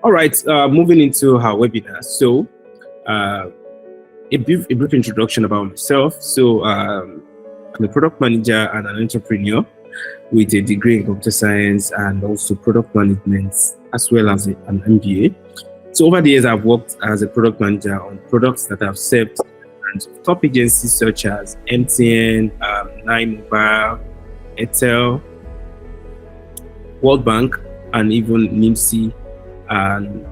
All right, moving into our webinar. So, a brief introduction about myself. So, I'm a product manager and an entrepreneur with a degree in computer science and also product management, as well as an MBA. So, over the years, I've worked as a product manager on products that have served top agencies such as MTN, Nine Mobile, Airtel, World Bank, and even NIMSI and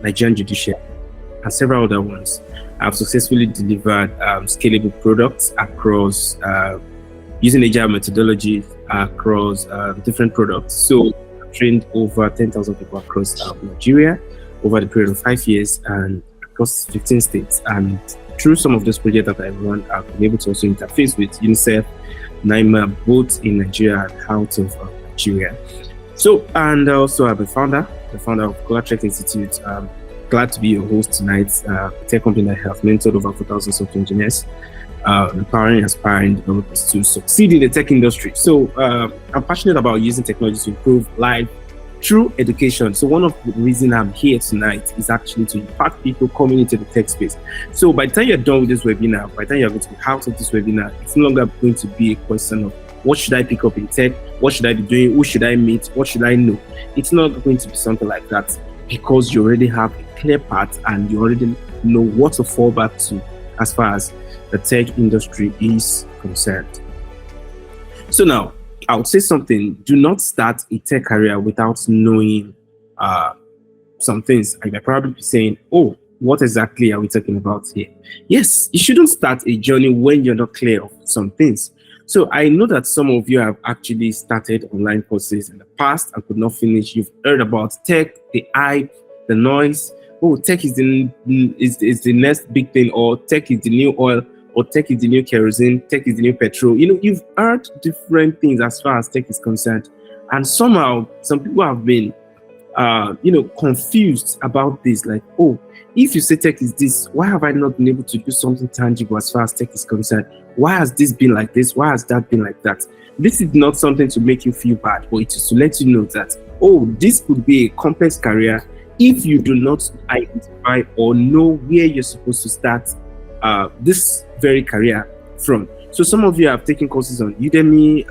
Nigerian Judiciary, and several other ones. I've successfully delivered scalable products across using agile methodologies across different products. So I've trained over 10,000 people across Nigeria over the period of 5 years and across 15 states. And through some of those projects that I run, I've been able to also interface with UNICEF, NIMA, both in Nigeria and out of Nigeria. So, and also I'm the founder of Collatrek Institute. Glad to be your host tonight. A tech company that have mentored over 4,000 software engineers, empowering and aspiring developers to succeed in the tech industry. So I'm passionate about using technology to improve life through education. So one of the reasons I'm here tonight is actually to impact people coming into the tech space. So by the time you're done with this webinar, by the time you're going to be out of this webinar, it's no longer going to be a question of what should I pick up in tech? What should I be doing? Who should I meet? What should I know? It's not going to be something like that, because you already have a clear path and you already know what to fall back to as far as the tech industry is concerned. So now, I would say something. Do not start a tech career without knowing some things. I might probably be saying, oh, what exactly are we talking about here? Yes, you shouldn't start a journey when you're not clear of some things. So I know that some of you have actually started online courses in the past and could not finish. You've heard about tech, the hype, the noise. Oh, tech is the next big thing, or tech is the new oil, or tech is the new kerosene, tech is the new petrol. You know, you've heard different things as far as tech is concerned. And somehow some people have been confused about this. Like, oh, if you say tech is this, why have I not been able to do something tangible as far as tech is concerned? Why has this been like this? Why has that been like that? This is not something to make you feel bad, but it is to let you know that, oh, this could be a complex career if you do not identify or know where you're supposed to start this very career from. So some of you have taken courses on Udemy,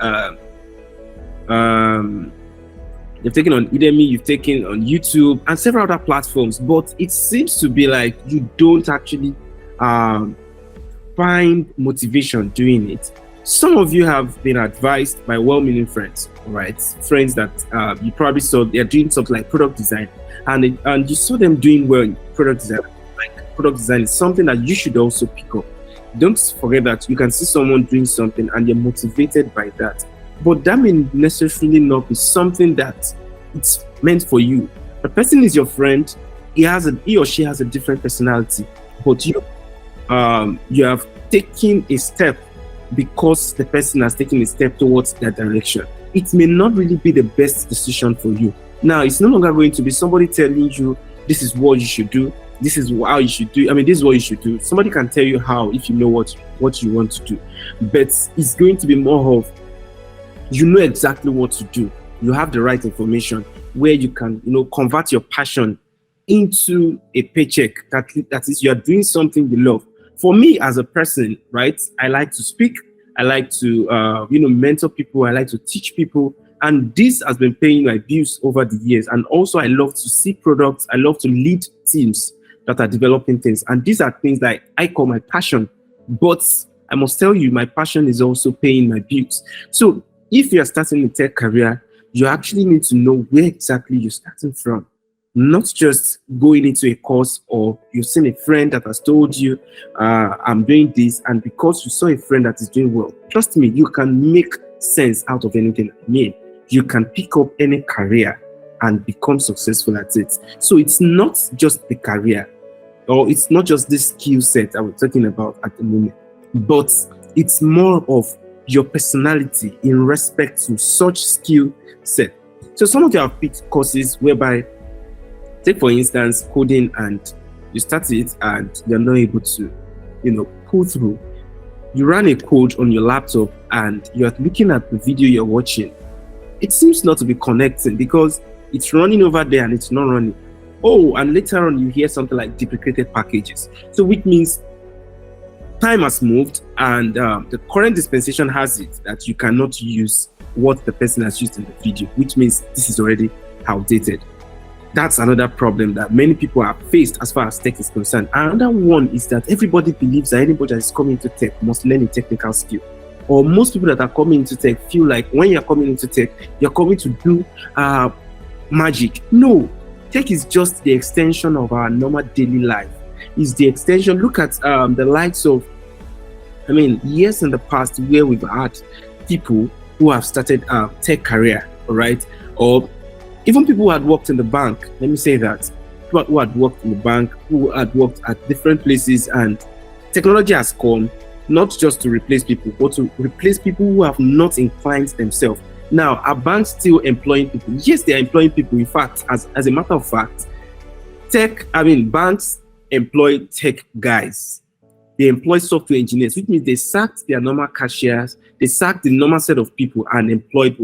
you've taken on Udemy, you've taken on YouTube and several other platforms, but it seems to be like you don't actually find motivation doing it. Some of you have been advised by well-meaning friends, right? Friends that you probably saw they're doing something like product design, and you saw them doing well in product design. Like product design is something that you should also pick up. Don't forget that you can see someone doing something and you're motivated by that. But that may necessarily not be something that it's meant for you. The person is your friend. He or she has a different personality, but you have taken a step because the person has taken a step towards that direction. It may not really be the best decision for you. Now, it's no longer going to be somebody telling you this is what you should do. This is how you should do. I mean, this is what you should do. Somebody can tell you how if you know what you want to do, but it's going to be more of, you know exactly what to do. You have the right information where you can, convert your passion into a paycheck. That is, you are doing something you love. For me as a person, right? I like to speak. I like to, mentor people. I like to teach people. And this has been paying my bills over the years. And also I love to see products. I love to lead teams that are developing things. And these are things that I call my passion. But I must tell you, my passion is also paying my bills. So if you're starting a tech career, you actually need to know where exactly you're starting from. Not just going into a course or you've seen a friend that has told you, I'm doing this, and because you saw a friend that is doing well, trust me, you can make sense out of anything I mean. You can pick up any career and become successful at it. So it's not just the career, or it's not just this skill set that we're talking about at the moment, but it's more of your personality in respect to such skill set. So some of you have picked courses whereby, take for instance, coding, and you start it and you're not able to, pull through. You run a code on your laptop and you're looking at the video you're watching. It seems not to be connecting because it's running over there and it's not running. Oh, and later on you hear something like deprecated packages. So which means time has moved and the current dispensation has it that you cannot use what the person has used in the video, which means this is already outdated. That's another problem that many people have faced as far as tech is concerned. Another one is that everybody believes that anybody that is coming into tech must learn a technical skill. Or most people that are coming into tech feel like when you're coming into tech, you're coming to do magic. No, tech is just the extension of our normal daily life. It's the extension. Look at the likes of, years in the past where we've had people who have started a tech career, all right? Or even people who had worked in the bank, let me say that. People who had worked in the bank, who had worked at different places, and technology has come not just to replace people, but to replace people who have not inclined themselves. Now, are banks still employing people? Yes, they are employing people. In fact, as a matter of fact, banks employ tech guys. They employ software engineers, which means they sacked their normal cashiers, they sacked the normal set of people and employed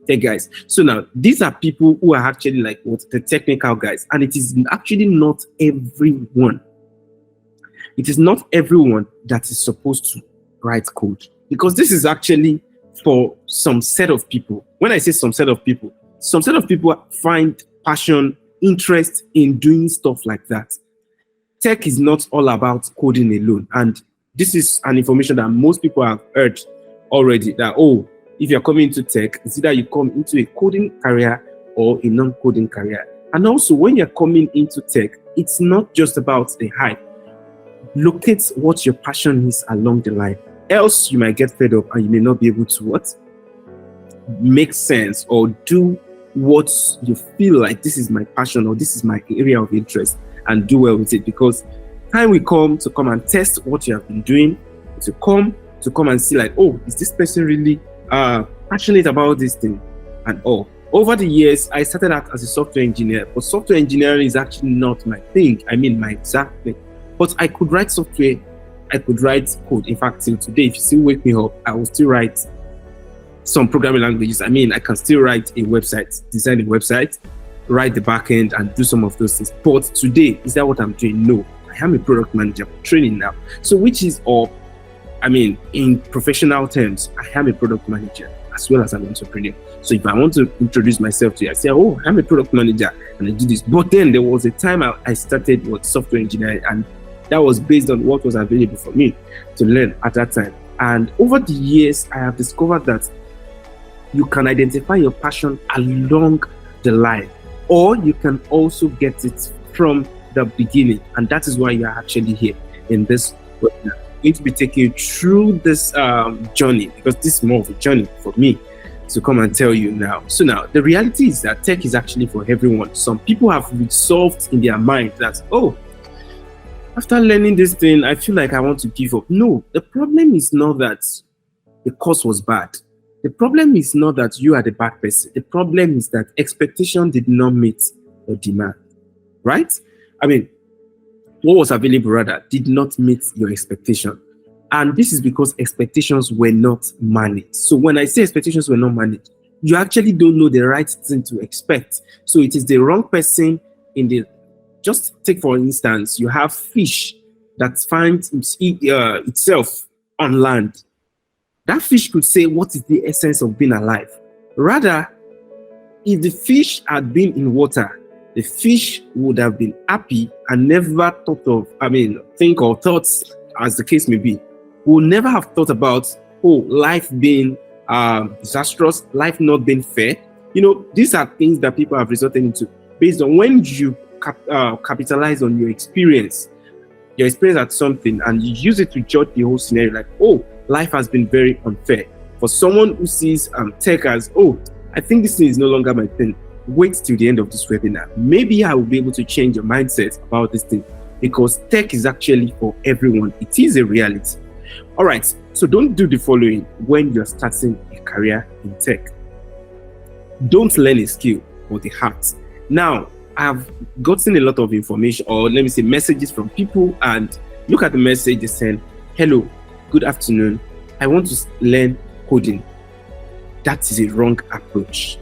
tech guys. So now these are people who are actually the technical guys, and it is actually not everyone. It is not everyone that is supposed to write code, because this is actually for some set of people. When I say some set of people find passion, interest in doing stuff like that. Tech is not all about coding alone. And this is an information that most people have heard already, that, if you're coming into tech, it's either you come into a coding career or a non-coding career. And also, when you're coming into tech, it's not just about the hype. Locate what your passion is along the line. Else, you might get fed up and you may not be able to make sense or do what you feel like this is my passion or this is my area of interest, and do well with it, because time will come to come and test what you have been doing, to come and see is this person really passionate about this thing and all. Over the years, I started out as a software engineer, but software engineering is actually not my thing. my exact thing. But I could write software, I could write code. In fact, till today, if you still wake me up, I will still write some programming languages. I can still write a website, design a website, write the backend and do some of those things. But today, is that what I'm doing? No, I am a product manager training now. So which is in professional terms, I am a product manager as well as an entrepreneur. So if I want to introduce myself to you, I say, I'm a product manager and I do this. But then there was a time I started software engineering, and that was based on what was available for me to learn at that time. And over the years, I have discovered that you can identify your passion along the line, or you can also get it from the beginning. And that is why you are actually here in this webinar. I'm going to be taking you through this journey, because this is more of a journey for me to come and tell you now. So now, the reality is that tech is actually for everyone. Some people have resolved in their mind that, after learning this thing, I feel like I want to give up. No, the problem is not that the course was bad. The problem is not that you are the bad person. The problem is that expectation did not meet the demand, right? What was available rather did not meet your expectation. And this is because expectations were not managed. So when I say expectations were not managed, you actually don't know the right thing to expect. So it is the wrong person just take for instance, you have fish that finds itself on land. That fish could say, what is the essence of being alive? Rather, if the fish had been in water, the fish would have been happy and never think or thoughts, as the case may be, would never have thought about, life being disastrous, life not being fair. These are things that people have resorted into based on when you capitalize on your experience at something, and you use it to judge the whole scenario, life has been very unfair. For someone who sees tech as, I think this thing is no longer my thing, wait till the end of this webinar. Maybe I will be able to change your mindset about this thing, because tech is actually for everyone. It is a reality. All right, so don't do the following when you're starting a career in tech. Don't learn a skill or the art. Now, I've gotten a lot of information, or let me say messages from people, and look at the message. They said, hello, good afternoon, I want to learn coding. That is a wrong approach.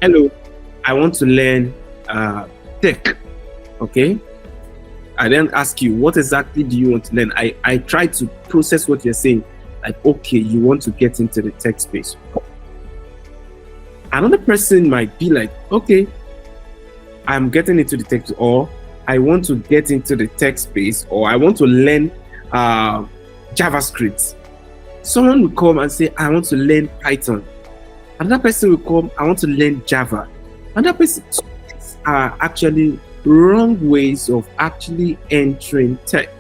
Hello, I want to learn tech. Okay, I then ask you, what exactly do you want to learn? I try to process what you're saying. Like, okay, you want to get into the tech space. Another person might be like, okay, I'm getting into the tech, or I want to get into the tech space, or I want to learn JavaScript. Someone will come and say, I want to learn Python. Another person will come, I want to learn Java. Another person. So these are actually wrong ways of actually entering tech.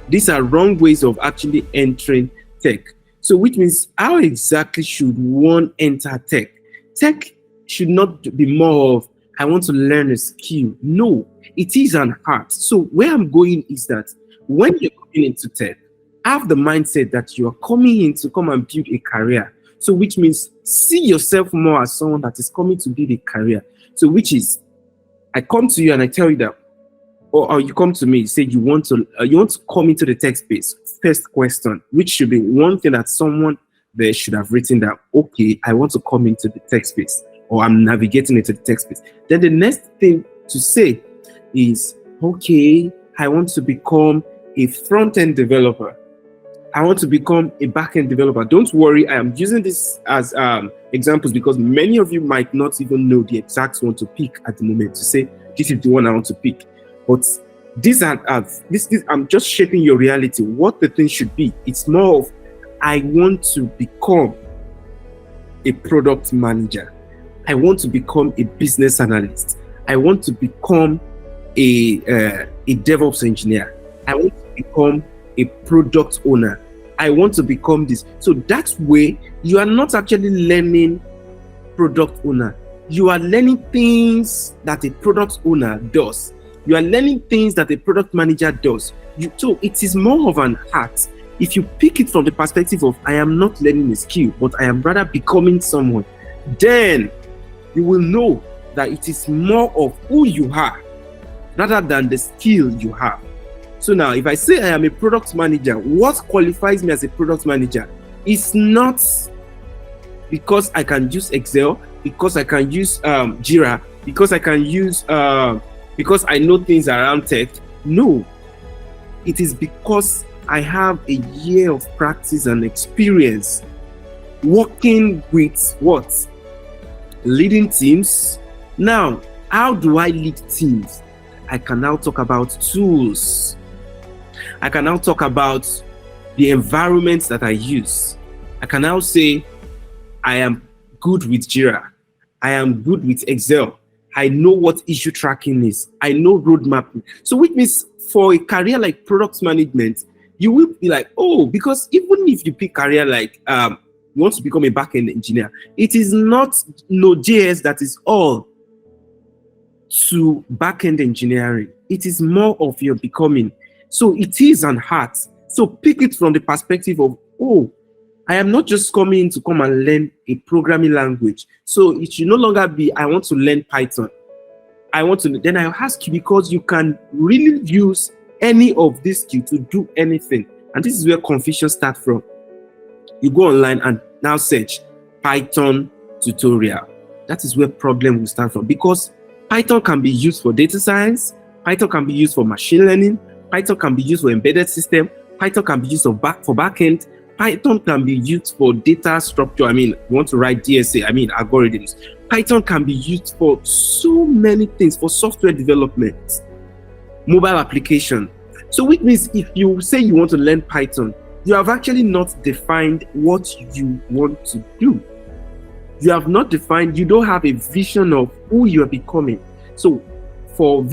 These are wrong ways of actually entering tech. So which means, how exactly should one enter tech? Tech should not be more of, I want to learn a skill. No, it is an art. So where I'm going is that when you're coming into tech, have the mindset that you are coming in to come and build a career. So which means, see yourself more as someone that is coming to build a career. So which is, I come to you and I tell you that, or you come to me, say you want to come into the tech space. First question, which should be one thing that someone there should have written down. Okay, I want to come into the tech space, or I'm navigating into the tech space. Then the next thing to say is, okay, I want to become a front-end developer. I want to become a back-end developer. Don't worry, I am using this as examples because many of you might not even know the exact one to pick at the moment to say, this is the one I want to pick. But these are I'm just shaping your reality, what the thing should be. It's more of, I want to become a product manager. I want to become a business analyst. I want to become a DevOps engineer. I want to become a product owner. I want to become this. So that way, you are not actually learning product owner. You are learning things that a product owner does. You are learning things that a product manager does. So it is more of an art. If you pick it from the perspective of, I am not learning a skill, but I am rather becoming someone, then you will know that it is more of who you are rather than the skill you have. So now, if I say I am a product manager, what qualifies me as a product manager? It's not because I can use Excel, because I can use Jira, because I can use because I know things around tech. No, it is because I have a year of practice and experience working with what? Leading teams. Now, how do I lead teams? I can now talk about tools. I can now talk about the environments that I use. I can now say, I am good with Jira. I am good with Excel. I know what issue tracking is. I know roadmap. So which means for a career like product management, you will be like, oh, because even if you pick career like you want to become a back-end engineer, it is not Node.js that is all to back-end engineering. It is more of your becoming. So it is an art. So pick it from the perspective of, oh, I am not just coming to come and learn a programming language. So it should no longer be, I want to learn Python. Then I'll ask you, because you can really use any of these skills to do anything. And this is where confusion starts from. You go online and now search Python tutorial. That is where problem will start from, because Python can be used for data science. Python can be used for machine learning. Python can be used for embedded system. Python can be used for backend. Python can be used for data structure. You want to write DSA, algorithms. Python can be used for so many things, for software development, mobile application. So which means if you say you want to learn Python, you have actually not defined what you want to do. You have not defined, you don't have a vision of who you are becoming. So for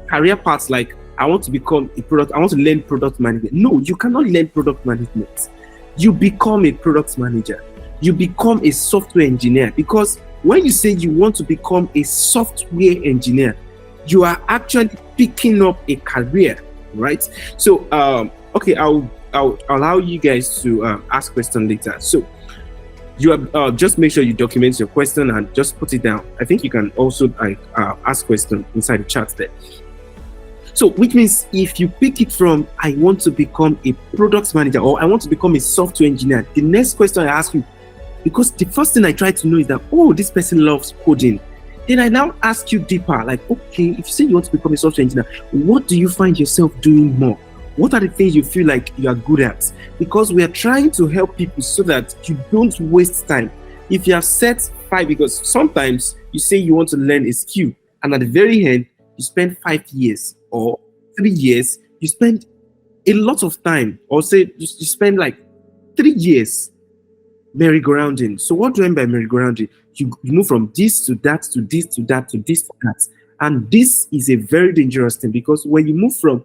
career paths like, I want to become a product, I want to learn product management. No, you cannot learn product management. You become a product manager. You become a software engineer, because when you say you want to become a software engineer, you are actually picking up a career, right? So, okay, I'll allow you guys to ask questions later. So, you have just make sure you document your question and just put it down. I think you can also ask questions inside the chat there. So, which means if you pick it from, I want to become a product manager or I want to become a software engineer, the next question I ask you, because the first thing I try to know is that, oh, this person loves coding. Then I now ask you deeper, like, okay, if you say you want to become a software engineer, what do you find yourself doing more? What are the things you feel like you are good at? Because we are trying to help people so that you don't waste time. If you have set 5, because sometimes you say you want to learn a skill, and at the very end, you spend 5 years or 3 years, you spend a lot of time, or say you spend like 3 years merry-go-rounding. So what do I mean by merry-go-rounding? You move from this to that to this to that to this to that. And this is a very dangerous thing, because when you move from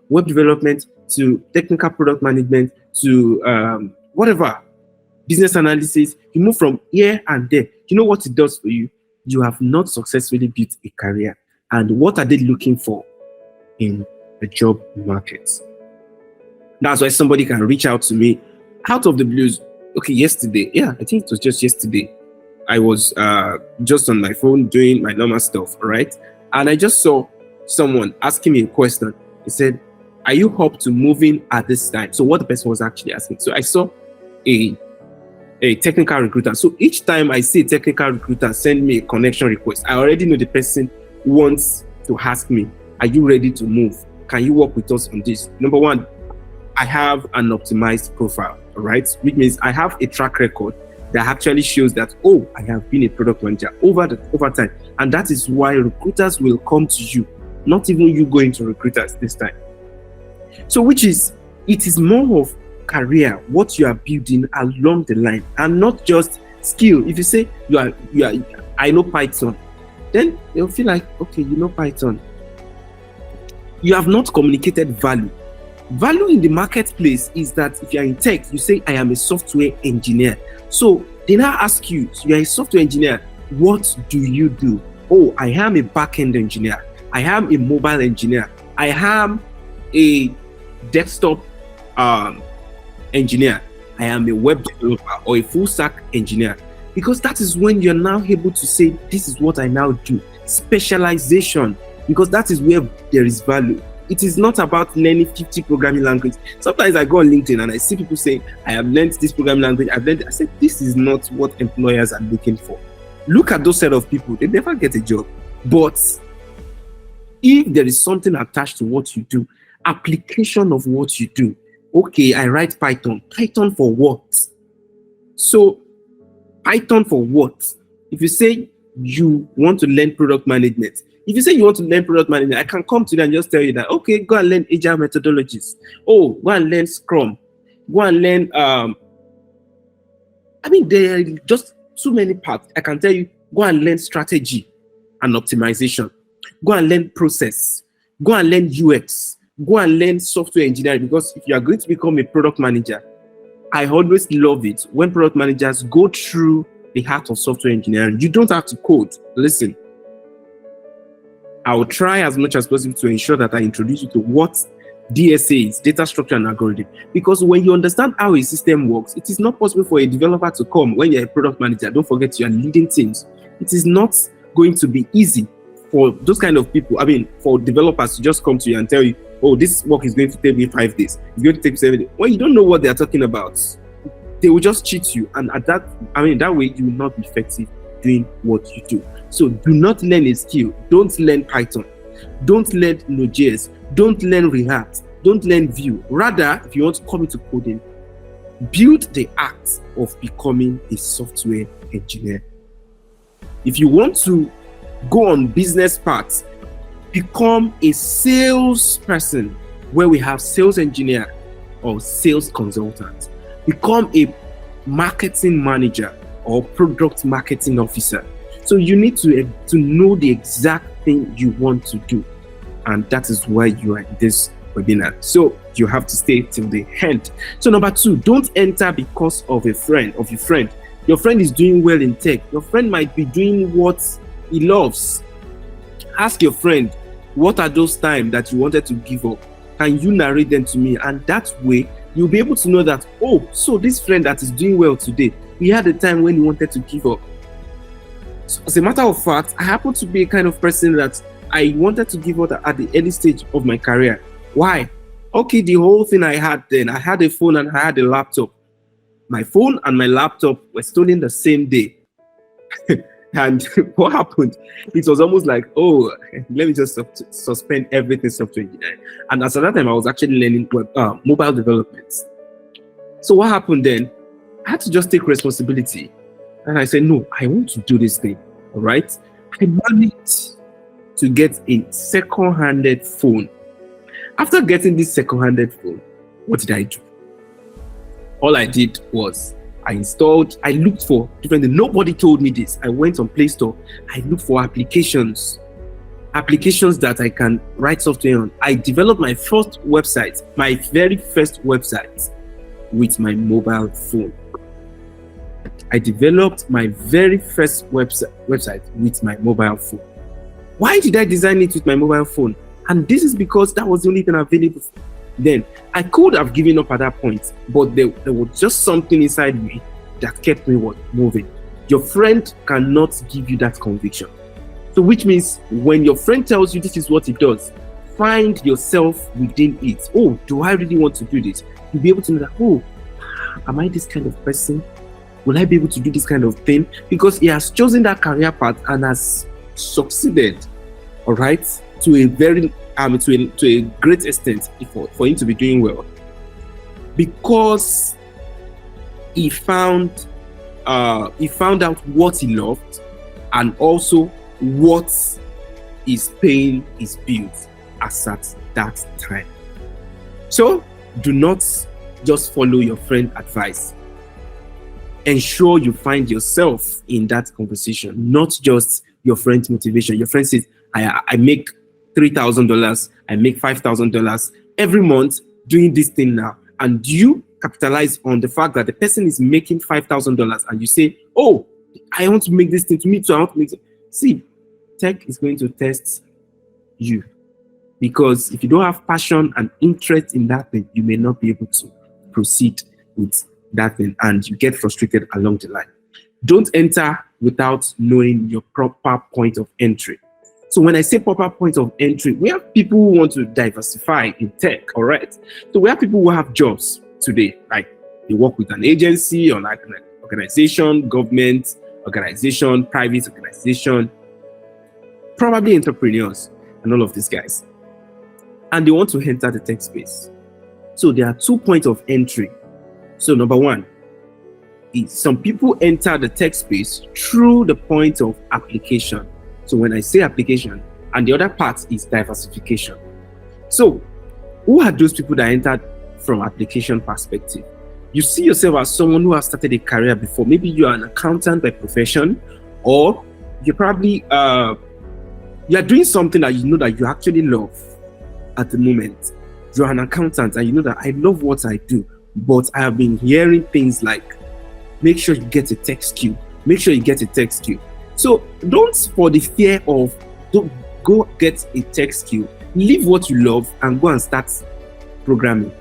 web development to technical product management to whatever, business analysis, you move from here and there. You know what it does for you? You have not successfully built a career. And what are they looking for in the job market? That's why somebody can reach out to me out of the blues. Okay, yesterday, I think it was just yesterday, I was just on my phone doing my normal stuff, right? And I just saw someone asking me a question. He said, are you up to moving at this time? So what the person was actually asking. So I saw a technical recruiter. So each time I see a technical recruiter send me a connection request, I already know the person wants to ask me, are you ready to move? Can you work with us on this? Number one, I have an optimized profile, right? Which means I have a track record that actually shows that, oh, I have been a product manager over time. And that is why recruiters will come to you, not even you going to recruiters this time. So it is more of career, what you are building along the line, and not just skill. If you say I know Python, then they'll feel like, okay, you know Python. You have not communicated value. Value in the marketplace is that if you're in tech, you say, I am a software engineer. So they now ask you, so you're a software engineer, what do you do? Oh, I am a back-end engineer. I am a mobile engineer. I am a desktop engineer. I am a web developer or a full stack engineer. Because that is when you're now able to say, this is what I now do. Specialization, because that is where there is value. It is not about learning 50 programming languages. Sometimes I go on LinkedIn and I see people saying, I have learned this programming language. I said, this is not what employers are looking for. Look at those set of people. They never get a job. But if there is something attached to what you do, application of what you do. Okay, I write Python. Python for what? So Python for what? If you say you want to learn product management, if you say you want to learn product management, I can come to you and just tell you that, okay, go and learn agile methodologies. Oh, go and learn Scrum. Go and learn, there are just too many parts. I can tell you, go and learn strategy and optimization. Go and learn process. Go and learn UX. Go and learn software engineering, because if you are going to become a product manager, I always love it when product managers go through the heart of software engineering. You don't have to code. Listen, I will try as much as possible to ensure that I introduce you to what DSA is, data structure and algorithm. Because when you understand how a system works, it is not possible for a developer to come when you're a product manager. Don't forget you are leading teams. It is not going to be easy for those kind of people. For developers to just come to you and tell you, oh, this work is going to take me 5 days. It's going to take 7 days. When you don't know what they're talking about, they will just cheat you. And that way you will not be effective doing what you do. So do not learn a skill. Don't learn Python. Don't learn Node.js. Don't learn React. Don't learn Vue. Rather, if you want to come into coding, build the act of becoming a software engineer. If you want to go on business paths, become a salesperson, where we have sales engineer or sales consultant. Become a marketing manager or product marketing officer. So you need to know the exact thing you want to do. And that is why you are in this webinar. So you have to stay till the end. So number 2, don't enter because of your friend. Your friend is doing well in tech. Your friend might be doing what he loves. Ask your friend, what are those times that you wanted to give up? Can you narrate them to me? And that way, you'll be able to know that, oh, so this friend that is doing well today, he had a time when he wanted to give up. So as a matter of fact, I happen to be a kind of person that I wanted to give up at the early stage of my career. Why? Okay, the whole thing I had then, I had a phone and I had a laptop. My phone and my laptop were stolen the same day. And what happened? It was almost like, oh, let me just suspend everything software engineering. And as at that time, I was actually learning mobile development. So what happened then? I had to just take responsibility. And I said, no, I want to do this thing. All right. I managed to get a second-handed phone. After getting this second-handed phone, what did I do? All I did was I looked for different things. Nobody told me this. I went on Play Store. I looked for applications that I can write software on. I developed my first website, my very first website with my mobile phone. I developed my very first website with my mobile phone. Why did I design it with my mobile phone? And this is because that was the only thing available then. I could have given up at that point, but there was just something inside me that kept me moving. Your friend cannot give you that conviction. So which means when your friend tells you this is what it does, find yourself within it. Oh, do I really want to do this? You'll be able to know that, oh, am I this kind of person? Will I be able to do this kind of thing? Because he has chosen that career path and has succeeded, all right, to a very to a great extent for him to be doing well, because he found out what he loved and also what is paying his bills as at that time. So do not just follow your friend's advice. Ensure you find yourself in that conversation, not just your friend's motivation. Your friend says, I make $3,000, I make $5,000 every month doing this thing now. And you capitalize on the fact that the person is making $5,000 and you say, oh, I want to make this thing to me too. I want to make it. See, tech is going to test you, because if you don't have passion and interest in that thing, you may not be able to proceed with that thing and you get frustrated along the line. Don't enter without knowing your proper point of entry. So when I say proper point of entry, we have people who want to diversify in tech, all right? So we have people who have jobs today, like they work with an agency or like an organization, government organization, private organization, probably entrepreneurs and all of these guys. And they want to enter the tech space. So there are 2 points of entry. So number one, some people enter the tech space through the point of application. So when I say application, and the other part is diversification. So who are those people that entered from application perspective? You see yourself as someone who has started a career before. Maybe you are an accountant by profession, or you're probably you're doing something that you know that you actually love at the moment. You're an accountant and you know that I love what I do, but I have been hearing things like, make sure you get a tech skill. Make sure you get a tech skill. So don't, for the fear of, don't go get a tech skill. Leave what you love and go and start programming.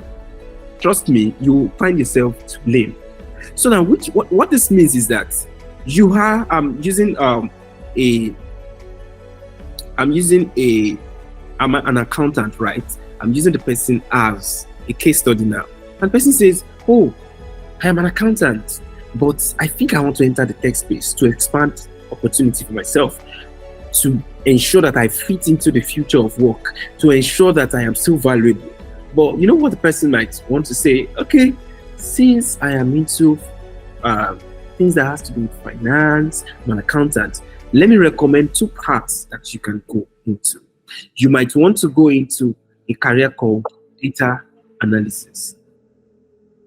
Trust me, you will find yourself to blame. So now, what this means is that you are using I'm an accountant, right? I'm using the person as a case study now. And the person says, oh, I am an accountant, but I think I want to enter the tech space to expand opportunity for myself, to ensure that I fit into the future of work, to ensure that I am still valuable. But you know what the person might want to say? Okay, since I am into things that has to do with finance, I'm an accountant, let me recommend 2 paths that you can go into. You might want to go into a career called data analysis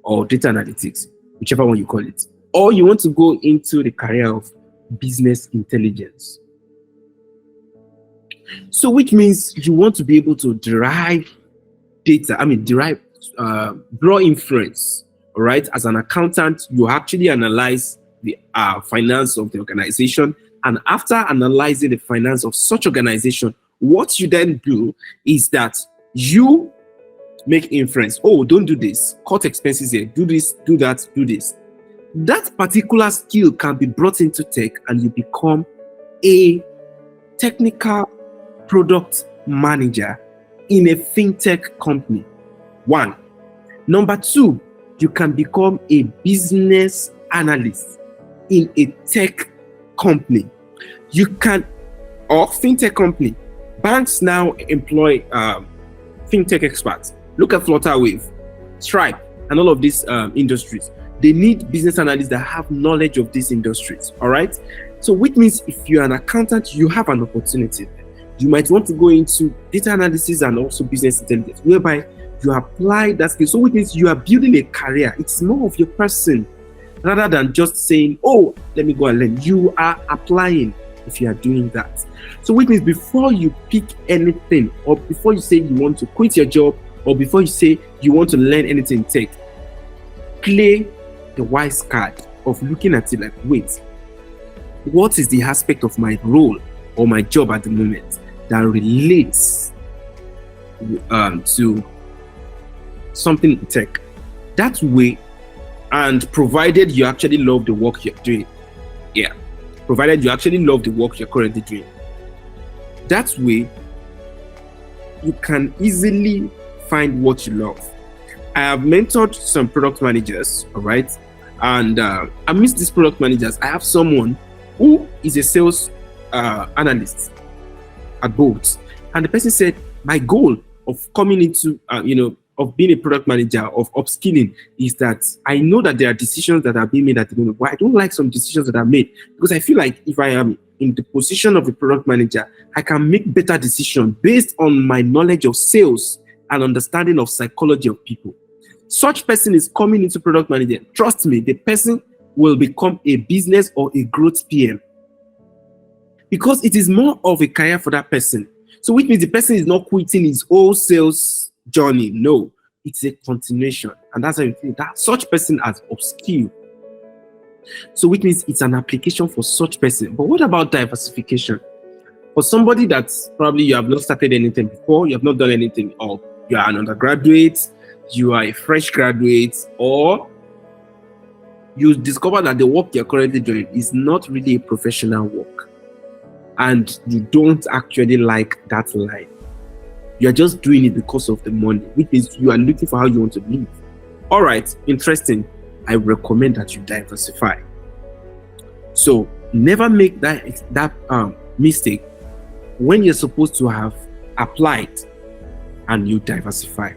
or data analytics, whichever one you call it. Or you want to go into the career of business intelligence. So which means you want to be able to derive data, draw inference, all right? As an accountant, you actually analyze the finance of the organization. And after analyzing the finance of such organization, what you then do is that you make inference. Oh, don't do this. Cut expenses here. Do this, do that, do this. That particular skill can be brought into tech and you become a technical product manager in a fintech company. One. Number two, you can become a business analyst in a tech company. You can, or fintech company. Banks now employ fintech experts. Look at Flutterwave, Stripe, and all of these industries. They need business analysts that have knowledge of these industries. All right. So, which means if you're an accountant, you have an opportunity. You might want to go into data analysis and also business intelligence, whereby you apply that skill. So, which means you are building a career. It's more of your person rather than just saying, "Oh, let me go and learn." You are applying if you are doing that. So, which means before you pick anything, or before you say you want to quit your job, or before you say you want to learn anything tech, play the wise card of looking at it like, wait, what is the aspect of my role or my job at the moment that relates to something in tech? That way, and provided you actually love the work you're doing, provided you actually love the work you're currently doing, that way you can easily find what you love. I have mentored some product managers, all right, and amidst these product managers, I have someone who is a sales analyst at Bolt, and the person said, my goal of coming into of being a product manager, of upskilling, is that I know that there are decisions that are being made at the moment, but I don't like some decisions that are made, because I feel like if I am in the position of a product manager, I can make better decisions based on my knowledge of sales and understanding of psychology of people. Such person is coming into product management. Trust me, the person will become a business or a growth PM, because it is more of a career for that person. So which means the person is not quitting his whole sales journey. No, it's a continuation. And that's how you think that such person has upskill. So which means it's an application for such person. But what about diversification? For somebody that's probably you have not started anything before, you have not done anything, or you are an undergraduate, you are a fresh graduate, or you discover that the work you're currently doing is not really a professional work, and you don't actually like that life. You're just doing it because of the money, which means you are looking for how you want to live. All right, interesting. I recommend that you diversify. So never make that mistake when you're supposed to have applied and you diversify,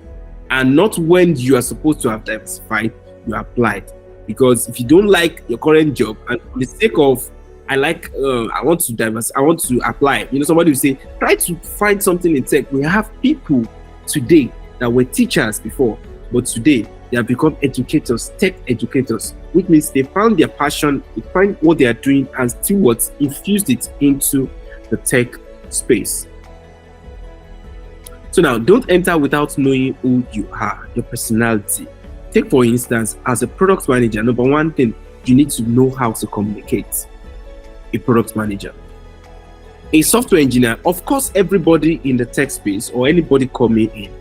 and not when you are supposed to have diversified, you applied. Because if you don't like your current job, and for the sake of I want to apply, somebody will say, try to find something in tech. We have people today that were teachers before, but today they have become educators, tech educators, which means they found their passion, they find what they are doing, and still infused it into the tech space. So now, don't enter without knowing who you are, your personality. Take, for instance, as a product manager, number one thing, you need to know how to communicate. A product manager. A software engineer, of course, everybody in the tech space or anybody coming in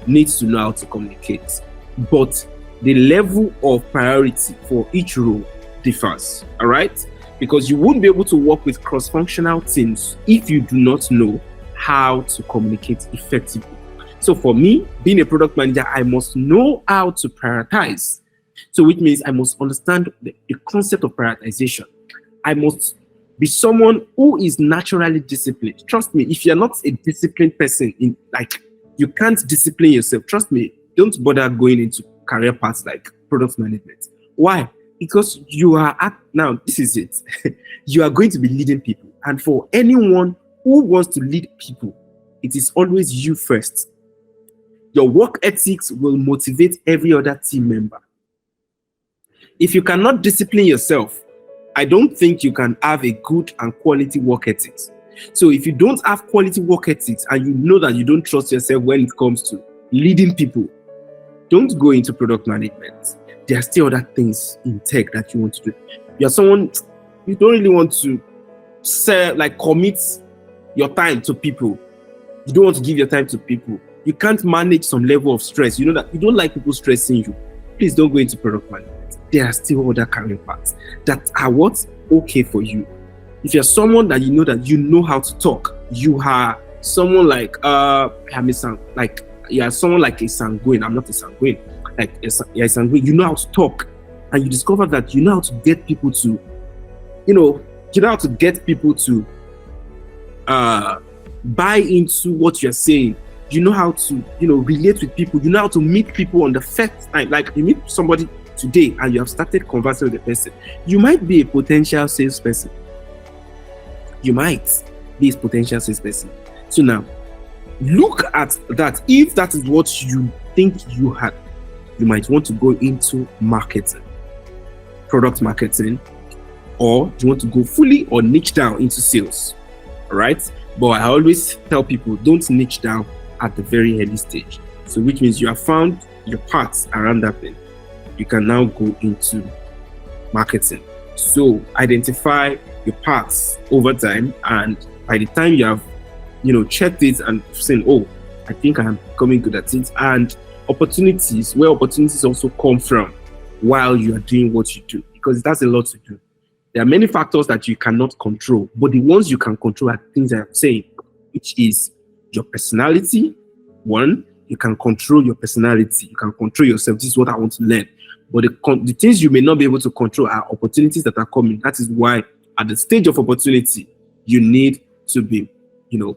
needs to know how to communicate. But the level of priority for each role differs, all right? Because you won't be able to work with cross-functional teams if you do not know how to communicate effectively. So for me, being a product manager, I must know how to prioritize. So which means I must understand the concept of prioritization. I must be someone who is naturally disciplined. Trust me, if you're not a disciplined person, you can't discipline yourself. Trust me, don't bother going into career paths like product management. Why? Because you are now, this is it. You are going to be leading people. And for anyone who wants to lead people, it is always you first. Your work ethics will motivate every other team member. If you cannot discipline yourself, I don't think you can have a good and quality work ethics. So if you don't have quality work ethics and you know that you don't trust yourself when it comes to leading people, don't go into product management. There are still other things in tech that you want to do. You're someone, you don't really want to commit your time to people. You don't want to give your time to people. You can't manage some level of stress. You know that you don't like people stressing you. Please don't go into product management. There are still other career paths that are okay for you. If you're someone that you know how to talk, you are someone like I'm a like yeah, someone like a sanguine. I'm not a sanguine. Like you're a sanguine. You know how to talk, and you discover that you know how to get people to, you know how to get people to buy into what you're saying. You know how to, relate with people. You know how to meet people on the first time. Like you meet somebody today and you have started conversing with the person. You might be a potential salesperson. You might be a potential salesperson. So now, look at that. If that is what you think you had, you might want to go into marketing, product marketing, or you want to go fully or niche down into sales. All right. But I always tell people, don't niche down at the very early stage. So which means you have found your paths around that thing. You can now go into marketing. So identify your paths over time, and by the time you have, checked it and saying, oh, I think I'm becoming good at it, and opportunities also come from while you are doing what you do, because that's a lot to do. There are many factors that you cannot control, but the ones you can control are things I'm saying, which is your personality. One, you can control your personality. You can control yourself. This is what I want to learn. But the things you may not be able to control are opportunities that are coming. That is why at the stage of opportunity, you need to be, to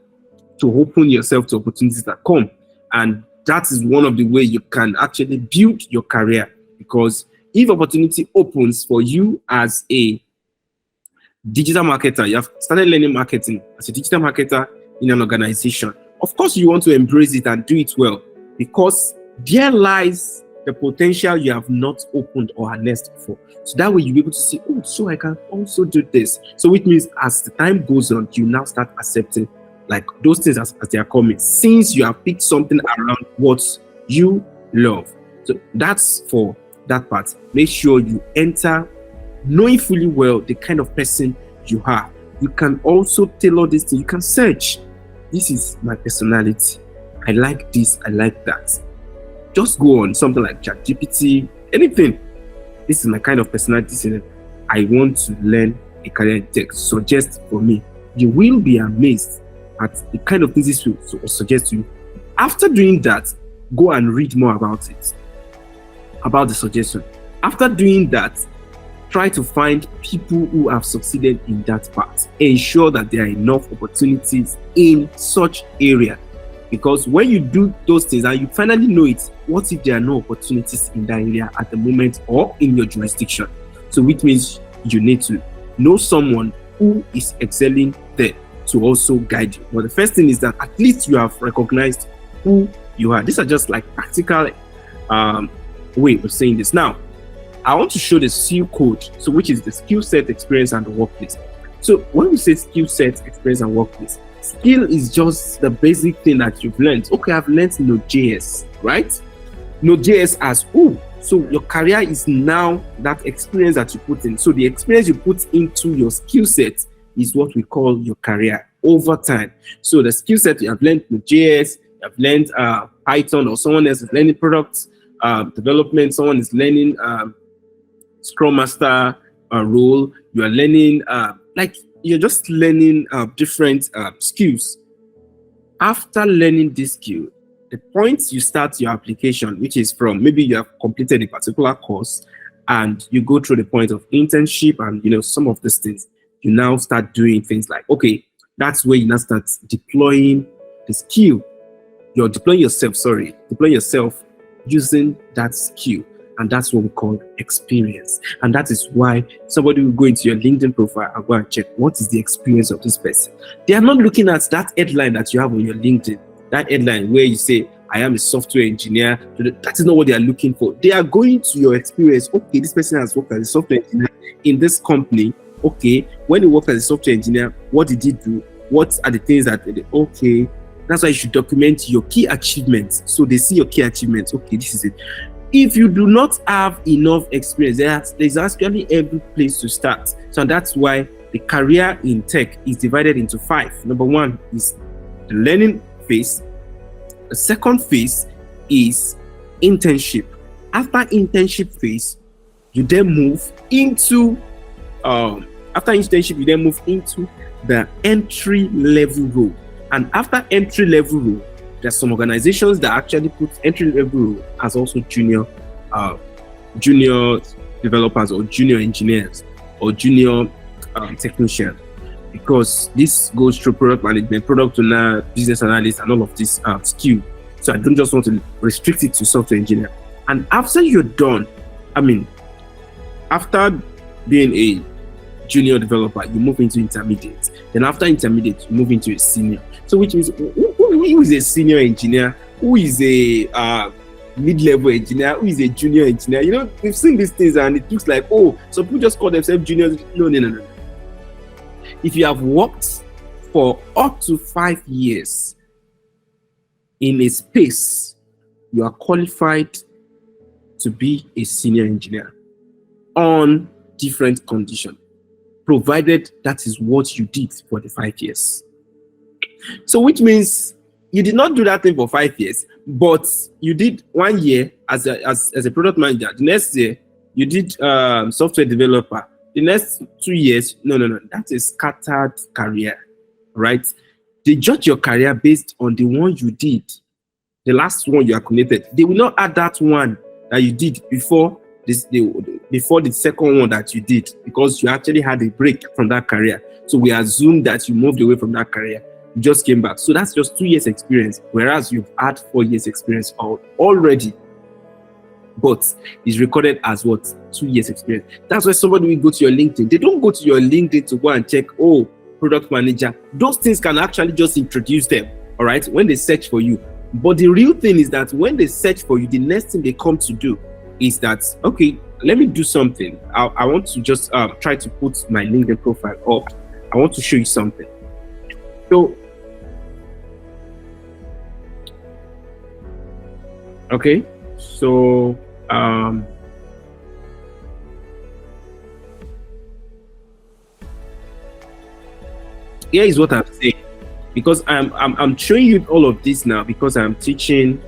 open yourself to opportunities that come. And that is one of the ways you can actually build your career. Because if opportunity opens for you as a digital marketer, you have started learning marketing as a digital marketer in an organization, of course you want to embrace it and do it well, because there lies the potential you have not opened or harnessed before. So that way you'll be able to see, oh, so I can also do this. So which means as the time goes on, you now start accepting like those things as they are coming, since you have picked something around what you love. So that's for that part. Make sure you enter knowing fully well the kind of person you are. You can also tailor this thing. You can search. This is my personality. I like this. I like that. Just go on something like ChatGPT, anything. This is my kind of personality. I want to learn a career in tech. Suggest for me. You will be amazed at the kind of things this will suggest to you. After doing that, go and read more about it, about the suggestion. After doing that, try to find people who have succeeded in that part. Ensure that there are enough opportunities in such area. Because when you do those things and you finally know it, what if there are no opportunities in that area at the moment or in your jurisdiction? So which means you need to know someone who is excelling there to also guide you. But the first thing is that at least you have recognized who you are. These are just like practical way of saying this. Now, I want to show the skill code, so which is the skill set, experience, and the workplace. So when we say skill set, experience, and workplace, skill is just the basic thing that you've learned. Okay, I've learned Node.js, right? Node.js as so your career is now that experience that you put in. So the experience you put into your skill set is what we call your career over time. So the skill set you have learned Node.js, you have learned Python, or someone else is learning product development, someone is learning Scrum Master role, you are learning, like you're just learning different skills. After learning this skill, the point you start your application, which is from maybe you have completed a particular course and you go through the point of internship and some of these things, you now start doing things like, okay, that's where you now start deploying the skill. You're deploying yourself using that skill. And that's what we call experience. And that is why somebody will go into your LinkedIn profile and go and check what is the experience of this person. They are not looking at that headline that you have on your LinkedIn, that headline where you say, I am a software engineer. That is not what they are looking for. They are going to your experience. Okay, this person has worked as a software engineer in this company. Okay, when he worked as a software engineer, what did he do? What are the things that, okay, that's why you should document your key achievements. So they see your key achievements. Okay, this is it. If you do not have enough experience, there's actually every place to start. So that's why the career in tech is divided into 5. Number 1 is the learning phase. The second phase is internship. After internship phase, you then move into the entry level role. And after entry level role, there's some organizations that actually put entry level role as also junior developers or junior engineers or junior technicians, because this goes through product management, product owner, business analyst, and all of this skill. So I don't just want to restrict it to software engineer. And after you're done, after being a junior developer, you move into intermediate. Then after intermediate, you move into a senior. So which means who is a senior engineer? Who is a mid-level engineer? Who is a junior engineer? We've seen these things and it looks like, oh, so people just call themselves juniors. No. If you have worked for up to 5 years in a space, you are qualified to be a senior engineer on different conditions, provided that is what you did for the 5 years. So which means you did not do that thing for 5 years, but you did 1 year as a product manager. The next year, you did software developer. The next 2 years, no. That's a scattered career, right? They judge your career based on the one you did, the last one you accumulated. They will not add that one that you did before the second one that you did, because you actually had a break from that career. So we assume that you moved away from that career. You just came back. So that's just 2 years experience, whereas you've had 4 years experience already. But it's recorded as what? 2 years experience. That's why somebody will go to your LinkedIn. They don't go to your LinkedIn to go and check, oh, product manager. Those things can actually just introduce them, all right, when they search for you. But the real thing is that when they search for you, the next thing they come to do is that, okay, let me do something. I want to just try to put my LinkedIn profile up. I want to show you something. So, okay, so here is what I'm saying, because I'm showing you all of this now because I'm teaching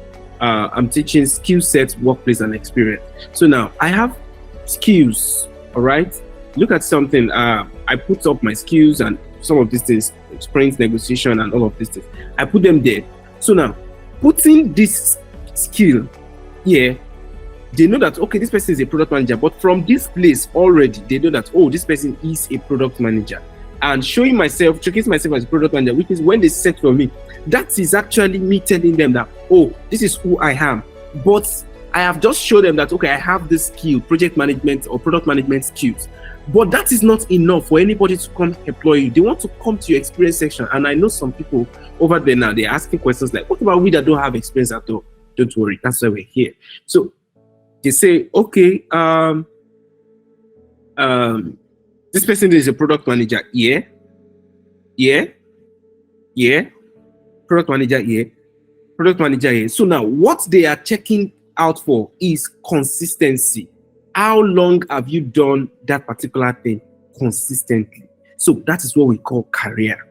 skill set, workplace, and experience. So now I have skills. All right, look at something. I put up my skills and some of these things, sprint negotiation and all of these things. I put them there. So now putting this skill here, they know that, okay, this person is a product manager, but from this place already, they know that, oh, this person is a product manager. And showcasing myself as a product manager, which is when they search for me, that is actually me telling them that, oh, this is who I am. But I have just showed them that, okay, I have this skill, project management or product management skills. But that is not enough for anybody to come employ you. They want to come to your experience section. And I know some people over there now, they're asking questions like, what about we that don't have experience at all? Don't worry, that's why we're here. So they say, okay, this person is a product manager. Yeah. Product manager. Yeah. Product manager. Yeah. So now what they are checking out for is consistency. How long have you done that particular thing consistently? So that is what we call career.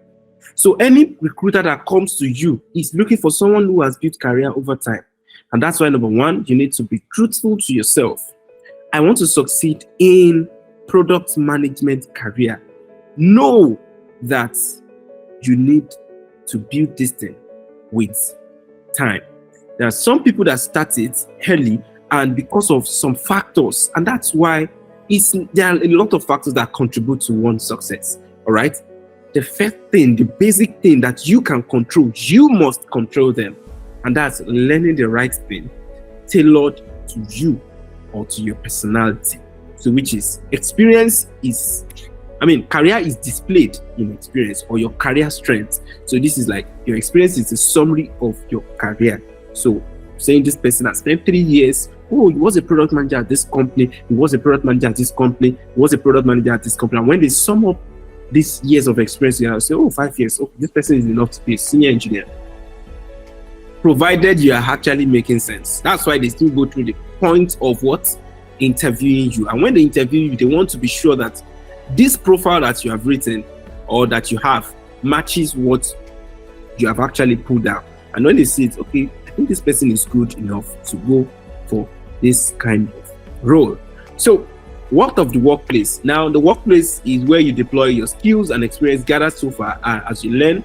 So any recruiter that comes to you is looking for someone who has built career over time. And that's why, number one, you need to be truthful to yourself. I want to succeed in product management career. Know that you need to build this thing with time. There are some people that start it early and because of some factors, and that's why there are a lot of factors that contribute to one's success. All right. The first thing, the basic thing that you can control, you must control them. And that's learning the right thing tailored to you or to your personality. So which is career is displayed in experience or your career strength. So this is like your experience is a summary of your career. So saying this person has spent 3 years, oh, he was a product manager at this company, he was a product manager at this company, he was a product manager at this company. And when they sum up these years of experience, you say, oh, 5 years, okay, this person is enough to be a senior engineer. Provided you are actually making sense. That's why they still go through the point of what? Interviewing you. And when they interview you, they want to be sure that this profile that you have written or that you have matches what you have actually pulled down. And when they see it, okay, I think this person is good enough to go for this kind of role. So what of the workplace? Now, the workplace is where you deploy your skills and experience gathered so far as you learn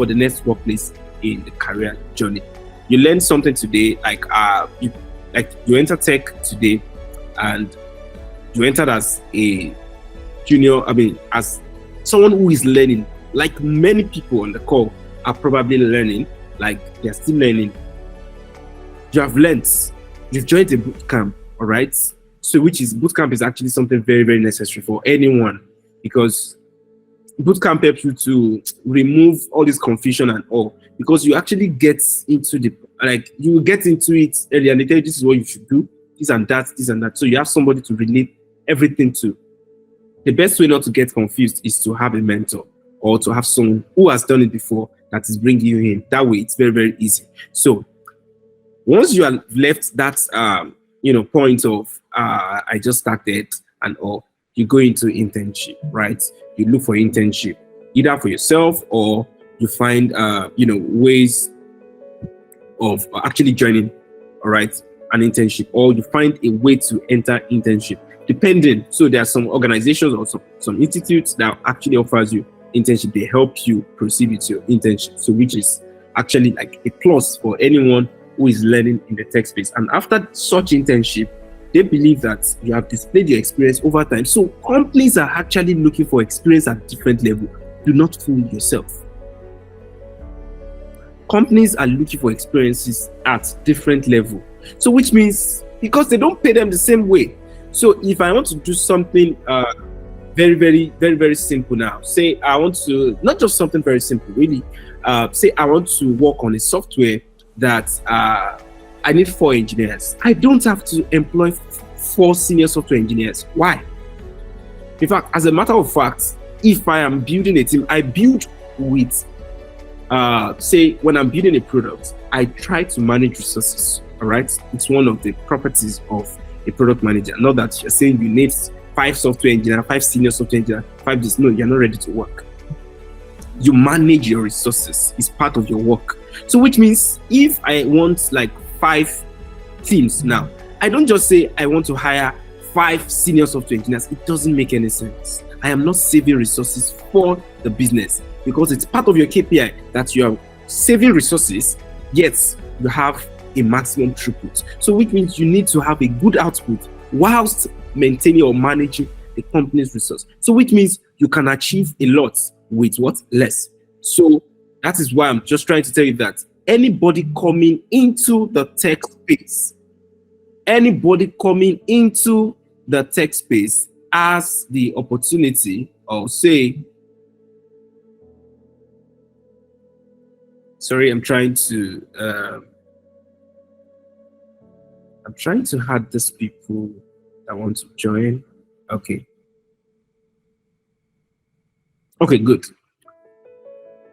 for the next workplace in the career journey. You learn something today, like you enter tech today, and you entered as a junior. I mean, as someone who is learning. Like many people on the call are probably learning, like they're still learning. You have learned, you've joined a boot camp, all right? So boot camp is actually something very, very necessary for anyone, because boot camp helps you to remove all this confusion and all, because you actually get into you get into it earlier and they tell you this is what you should do, this and that. So you have somebody to relate everything to. The best way not to get confused is to have a mentor, or to have someone who has done it before that is bringing you in. That way, it's very, very easy. So once you have left that, point of I just started and all, you go into internship, right? You look for internship, either for yourself or you find, ways of actually joining, all right, an internship, or you find a way to enter internship, depending. So there are some organizations or some institutes that actually offers you internship. They help you proceed with your internship, so which is actually like a plus for anyone who is learning in the tech space. And after such internship, they believe that you have displayed your experience over time. So companies are actually looking for experience at different level. Do not fool yourself. Companies are looking for experiences at different level. So which means, because they don't pay them the same way. So if I want to do something very, very, very, very simple now. Say I want to, not just something very simple, really. Say I want to work on a software that I need 4 engineers. I don't have to employ 4 senior software engineers. Why? In fact, as a matter of fact, if I am building a team, I build with, say when I'm building a product, I try to manage resources, all right? It's one of the properties of a product manager. Not that you're saying you need 5 software engineers, 5 senior software engineers, 5 this. No, you're not ready to work. You manage your resources. It's part of your work. So which means if I want like 5 teams now, I don't just say I want to hire 5 senior software engineers. It doesn't make any sense. I am not saving resources for the business, because it's part of your KPI that you are saving resources, yet you have a maximum throughput. So which means you need to have a good output whilst maintaining or managing the company's resource. So which means you can achieve a lot with what? Less. So that is why I'm just trying to tell you that anybody coming into the tech space, has the opportunity, or say, sorry, I'm trying to add these people that want to join. Okay, good.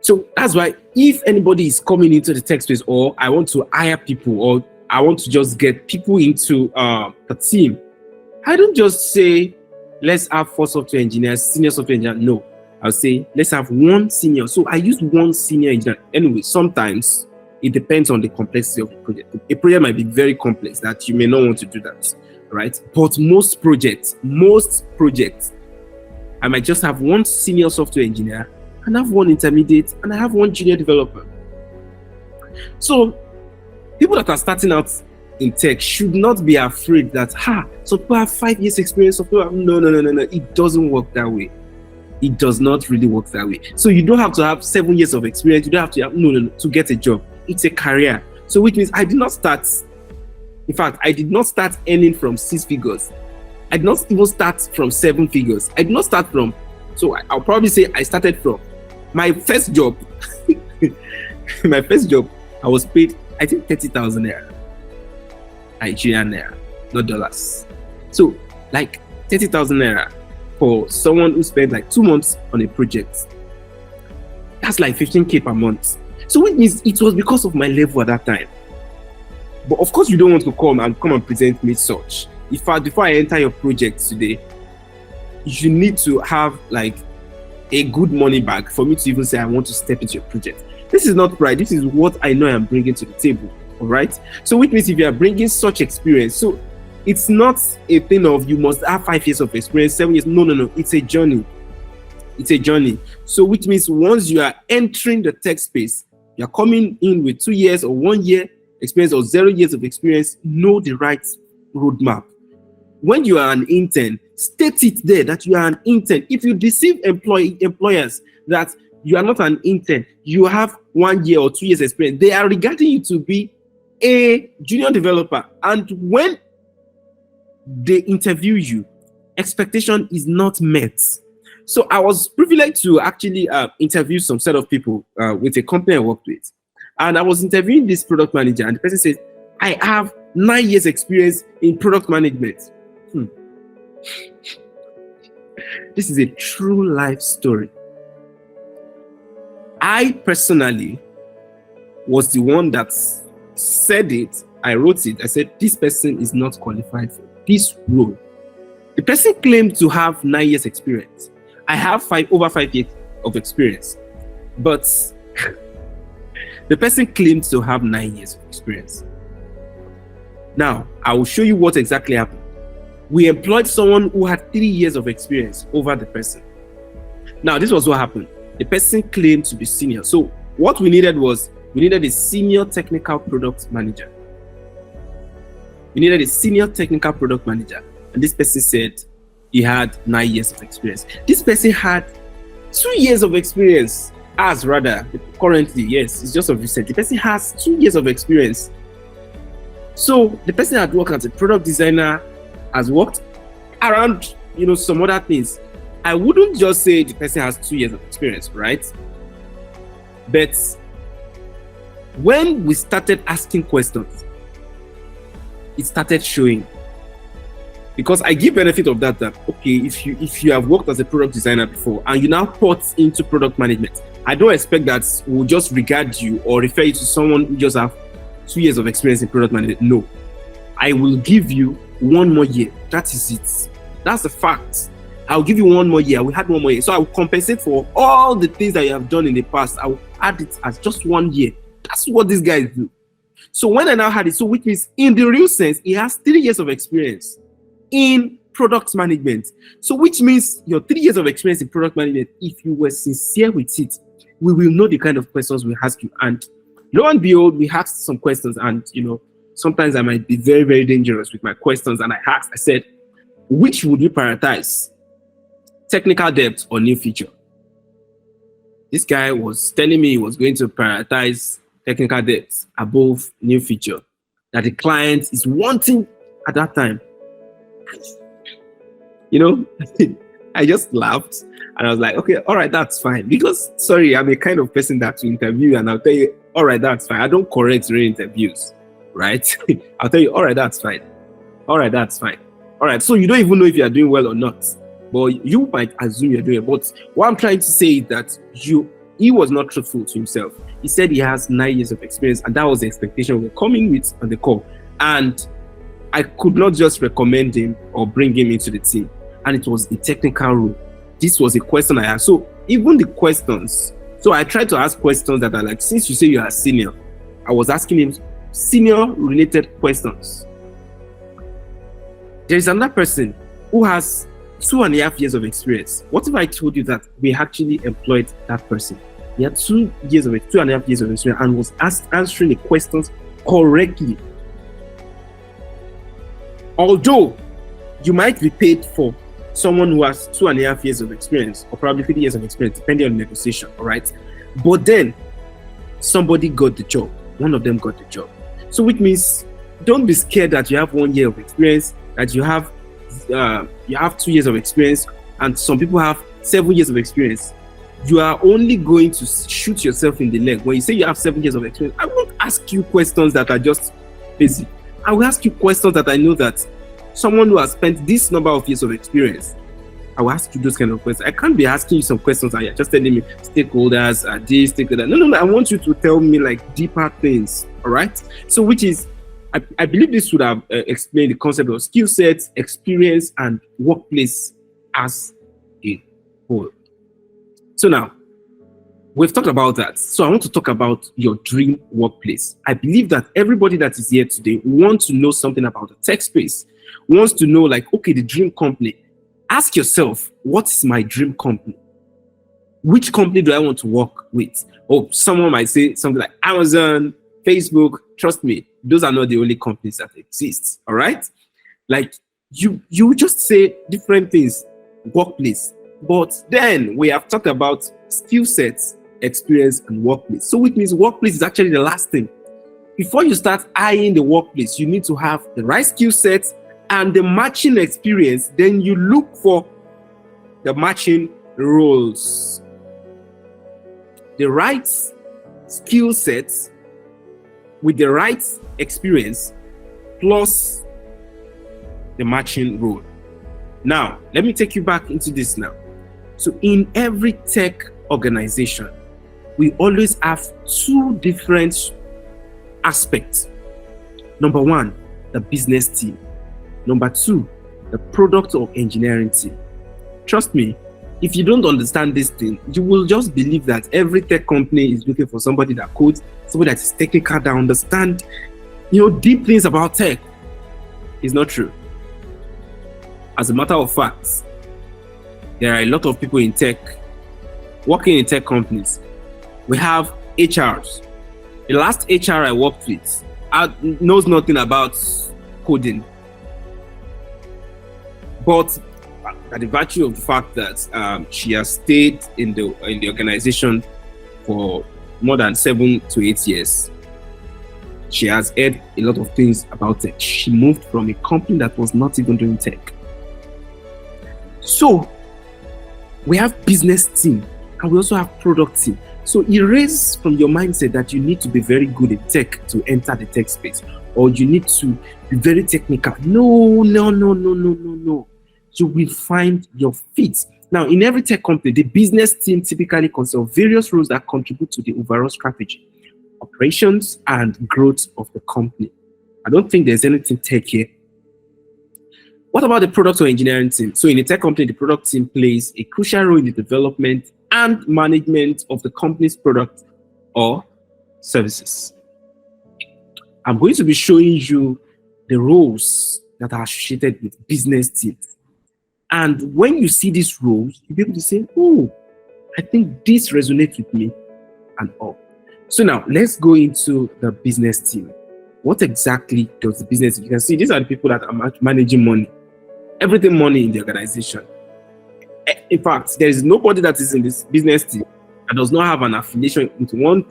So that's why if anybody is coming into the tech space, or I want to hire people, or I want to just get people into the team, I don't just say, let's have 4 software engineers, senior software engineer. No, I'll say, let's have 1 senior. So I use 1 senior engineer. Anyway, sometimes it depends on the complexity of the project. A project might be very complex that you may not want to do that, right? But most projects, I might just have 1 senior software engineer, and have 1 intermediate, and I have 1 junior developer. So people that are starting out in tech should not be afraid that, so people have 5 years experience. No. It doesn't work that way. It does not really work that way. So you don't have to have 7 years of experience. You don't have to have, no, to get a job. It's a career. So which means I did not start earning from 6 figures. I did not even start from 7 figures. I did not start from, so I'll probably say I started from my first job. I was paid, I think, 30,000 naira. Nigerian naira, not dollars. So like 30,000 naira for someone who spent like 2 months on a project. That's like 15K per month. So it means it was because of my level at that time. But of course, you don't want to come and present me such. Before I enter your project today, you need to have like a good money bag for me to even say I want to step into your project. This is not right. This is what I know I'm bringing to the table. All right. So which means if you are bringing such experience, so it's not a thing of you must have 5 years of experience, 7 years. No. It's a journey. It's a journey. So which means once you are entering the tech space, you're coming in with 2 years or 1 year experience or 0 years of experience, know the right roadmap. When you are an intern, state it there that you are an intern. If you deceive employers that you are not an intern, you have 1 year or 2 years experience, they are regarding you to be a junior developer. And when they interview you, expectation is not met. So I was privileged to actually interview some set of people with a company I worked with. And I was interviewing this product manager, and the person says, I have 9 years experience in product management. This is a true life story. I personally was the one that said it. I wrote it. I said, this person is not qualified for this role. The person claimed to have 9 years experience. I have over 5 years of experience, but the person claimed to have 9 years of experience. Now, I will show you what exactly happened. We employed someone who had 3 years of experience over the person. Now, this was what happened. The person claimed to be senior. So what we needed was, we needed a senior technical product manager. We needed a senior technical product manager. And this person said he had 9 years of experience. This person had 2 years of experience, currently, yes, it's just of recent. The person has 2 years of experience. So the person had worked as a product designer, has worked around, some other things. I wouldn't just say the person has 2 years of experience, right? But when we started asking questions, it started showing. Because I give benefit of that okay, if you have worked as a product designer before and you now port into product management, I don't expect that we'll just regard you or refer you to someone who just have 2 years of experience in product management. No, I will give you 1 more year. That is it. That's the fact. I'll give you 1 more year. We had 1 more year. So I will compensate for all the things that you have done in the past. I will add it as just 1 year. That's what these guys do. So when I now had it, so which means in the real sense, he has 3 years of experience in product management. So which means your 3 years of experience in product management, if you were sincere with it, we will know the kind of questions we ask you. And lo and behold, we asked some questions, and sometimes I might be very, very dangerous with my questions. And I said, which would you prioritize? Technical depth or new feature? This guy was telling me he was going to prioritize technical depth above new feature that the client is wanting at that time. I just laughed and I was like, okay, all right, that's fine. Because, sorry, I'm a kind of person that to interview and I'll tell you, all right, that's fine. I don't correct during interviews, right? I'll tell you, all right, that's fine. All right, that's fine. All right, so you don't even know if you're doing well or not. But you might assume you're doing it. But what I'm trying to say is that he was not truthful to himself. He said he has 9 years of experience, and that was the expectation we were coming with on the call. And I could not just recommend him or bring him into the team. And it was a technical role. This was a question I asked. So even the questions, so I tried to ask questions that are like, since you say you are senior, I was asking him senior related questions. There is another person who has 2.5 years of experience. What if I told you that we actually employed that person? He had 2.5 years of experience and was answering the questions correctly. Although you might be paid for someone who has 2.5 years of experience or probably 3 years of experience, depending on the negotiation, all right? But then somebody got the job. One of them got the job. So which means don't be scared that you have 1 year of experience, that you have 2 years of experience, and some people have 7 years of experience. You are only going to shoot yourself in the leg. When you say you have 7 years of experience, I won't ask you questions that are just basic. I will ask you questions that I know that someone who has spent this number of years of experience, I will ask you those kind of questions. I can't be asking you some questions and you're just telling me stakeholders are this, stakeholders. No. I want you to tell me like deeper things. All right. So which is, I believe this would have explained the concept of skill sets, experience, and workplace as a whole. So now, we've talked about that. So I want to talk about your dream workplace. I believe that everybody that is here today wants to know something about the tech space, wants to know like, okay, the dream company. Ask yourself, what is my dream company? Which company do I want to work with? Oh, someone might say something like Amazon, Facebook. Trust me, those are not the only companies that exist. All right, like you just say different things, workplace, but then we have talked about skill sets, experience, and workplace. So which means workplace is actually the last thing. Before you start eyeing the workplace, you need to have the right skill sets and the matching experience. Then you look for the matching roles. The right skill sets with the right experience plus the matching role. Now, let me take you back into this now. So in every tech organization, we always have two different aspects. Number one, the business team. Number two, the product or engineering team. Trust me, if you don't understand this thing, you will just believe that every tech company is looking for somebody that codes, somebody that is technical, that understand, deep things about tech. It's not true. As a matter of fact, there are a lot of people in tech, working in tech companies. We have HRs. The last HR I worked with knows nothing about coding. But by the virtue of the fact that she has stayed in the organization for more than 7 to 8 years, she has heard a lot of things about tech. She moved from a company that was not even doing tech. So we have business team and we also have product team. So erase from your mindset that you need to be very good at tech to enter the tech space, or you need to be very technical. No. You will find your fit. Now, in every tech company, the business team typically consists of various roles that contribute to the overall strategy, operations, and growth of the company. I don't think there's anything tech here. What about the product or engineering team? So in a tech company, the product team plays a crucial role in the development and management of the company's product or services. I'm going to be showing you the roles that are associated with business teams. And when you see these roles, you'll be able to say, oh, I think this resonates with me and all. So now let's go into the business team. What exactly does the business team? You can see these are the people that are managing money, everything money in the organization. In fact, there is nobody that is in this business team that does not have an affiliation with one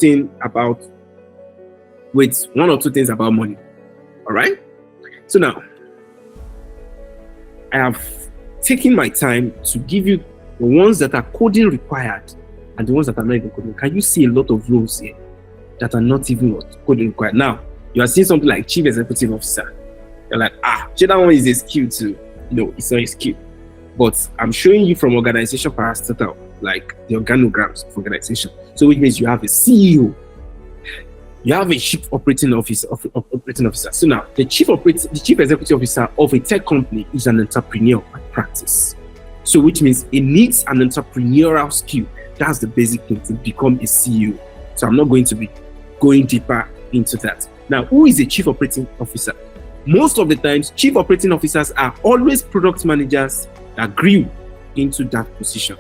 or two things about money. All right. So now I have taken my time to give you the ones that are coding required and the ones that are not even coding. Can you see a lot of roles here that are not even coding required? Now you are seeing something like chief executive officer. You're like, that one is a skill too. No, it's not a skill. But I'm showing you from organization parastatal, like the organograms of organization. So which means you have a CEO, you have a chief operating officer. So now the chief executive officer of a tech company is an entrepreneur by practice. So which means it needs an entrepreneurial skill. That's the basic thing to become a CEO. So I'm not going to be going deeper into that. Now, who is a chief operating officer? Most of the times, chief operating officers are always product managers that grew into that position.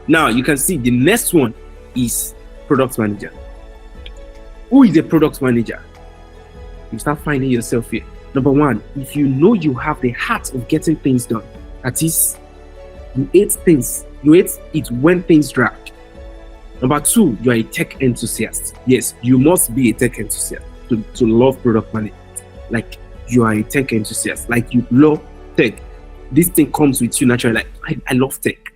Now, you can see the next one is product manager. Who is a product manager? You start finding yourself here. Number one, if you know you have the heart of getting things done, that is, you hate things, you hate it when things drag. Number two, you are a tech enthusiast. Yes, you must be a tech enthusiast to love product management. Like you are a tech enthusiast, like you love tech. This thing comes with you naturally. Like I love tech.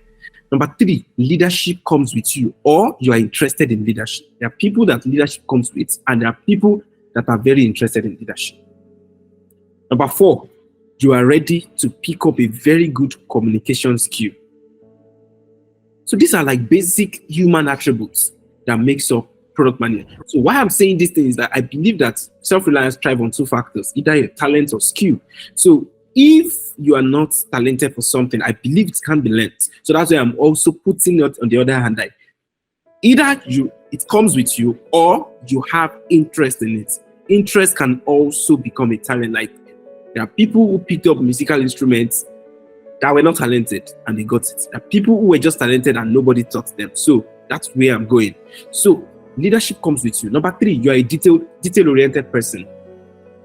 Number three, leadership comes with you, or you are interested in leadership. There are people that leadership comes with, and there are people that are very interested in leadership. Number four, you are ready to pick up a very good communication skill. So these are like basic human attributes that makes up product manager. So why I'm saying this thing is that I believe that self-reliance thrives on two factors, either your talent or skill. So if you are not talented for something, I believe it can be learned. So that's why I'm also putting it on the other hand, like either it comes with you or you have interest in it. Interest can also become a talent. Like there are people who picked up musical instruments that were not talented and they got it. There are people who were just talented and nobody taught them. So that's where I'm going. So leadership comes with you. Number 3, you are a detail-oriented person.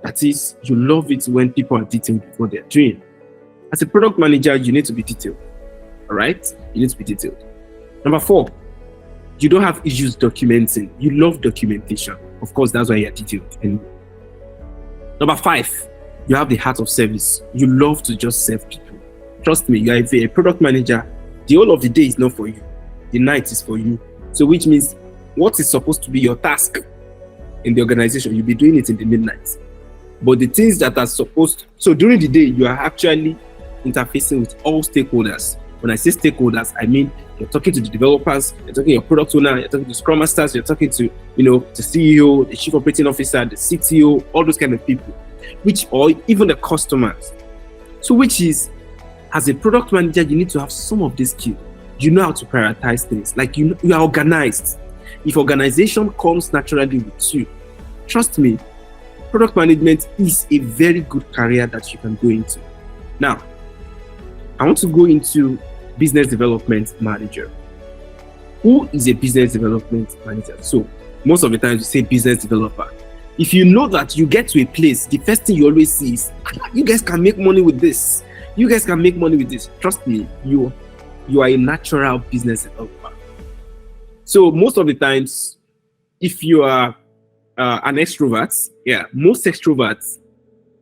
That is, you love it when people are detailed with what they're doing. As a product manager, you need to be detailed. All right? You need to be detailed. Number 4, you don't have issues documenting. You love documentation. Of course, that's why you're detailed. And number 5, you have the heart of service. You love to just serve people. Trust me, you are a product manager. The whole of the day is not for you. The night is for you. So which means what is supposed to be your task in the organization, you'll be doing it in the midnight. But the things that are supposed, so during the day, you are actually interfacing with all stakeholders. When I say stakeholders, I mean you're talking to the developers, you're talking to your product owner, you're talking to Scrum Masters, you're talking to, the CEO, the Chief Operating Officer, the CTO, all those kind of people, or even the customers. So which is, as a product manager, you need to have some of this skill. You know how to prioritize things. Like you are organized. If organization comes naturally with you, trust me, product management is a very good career that you can go into. Now, I want to go into business development manager. Who is a business development manager? So most of the time you say business developer. If you know that you get to a place, the first thing you always see is, you guys can make money with this. You guys can make money with this. Trust me, you are a natural business developer. So most of the times, if you are an extrovert, most extroverts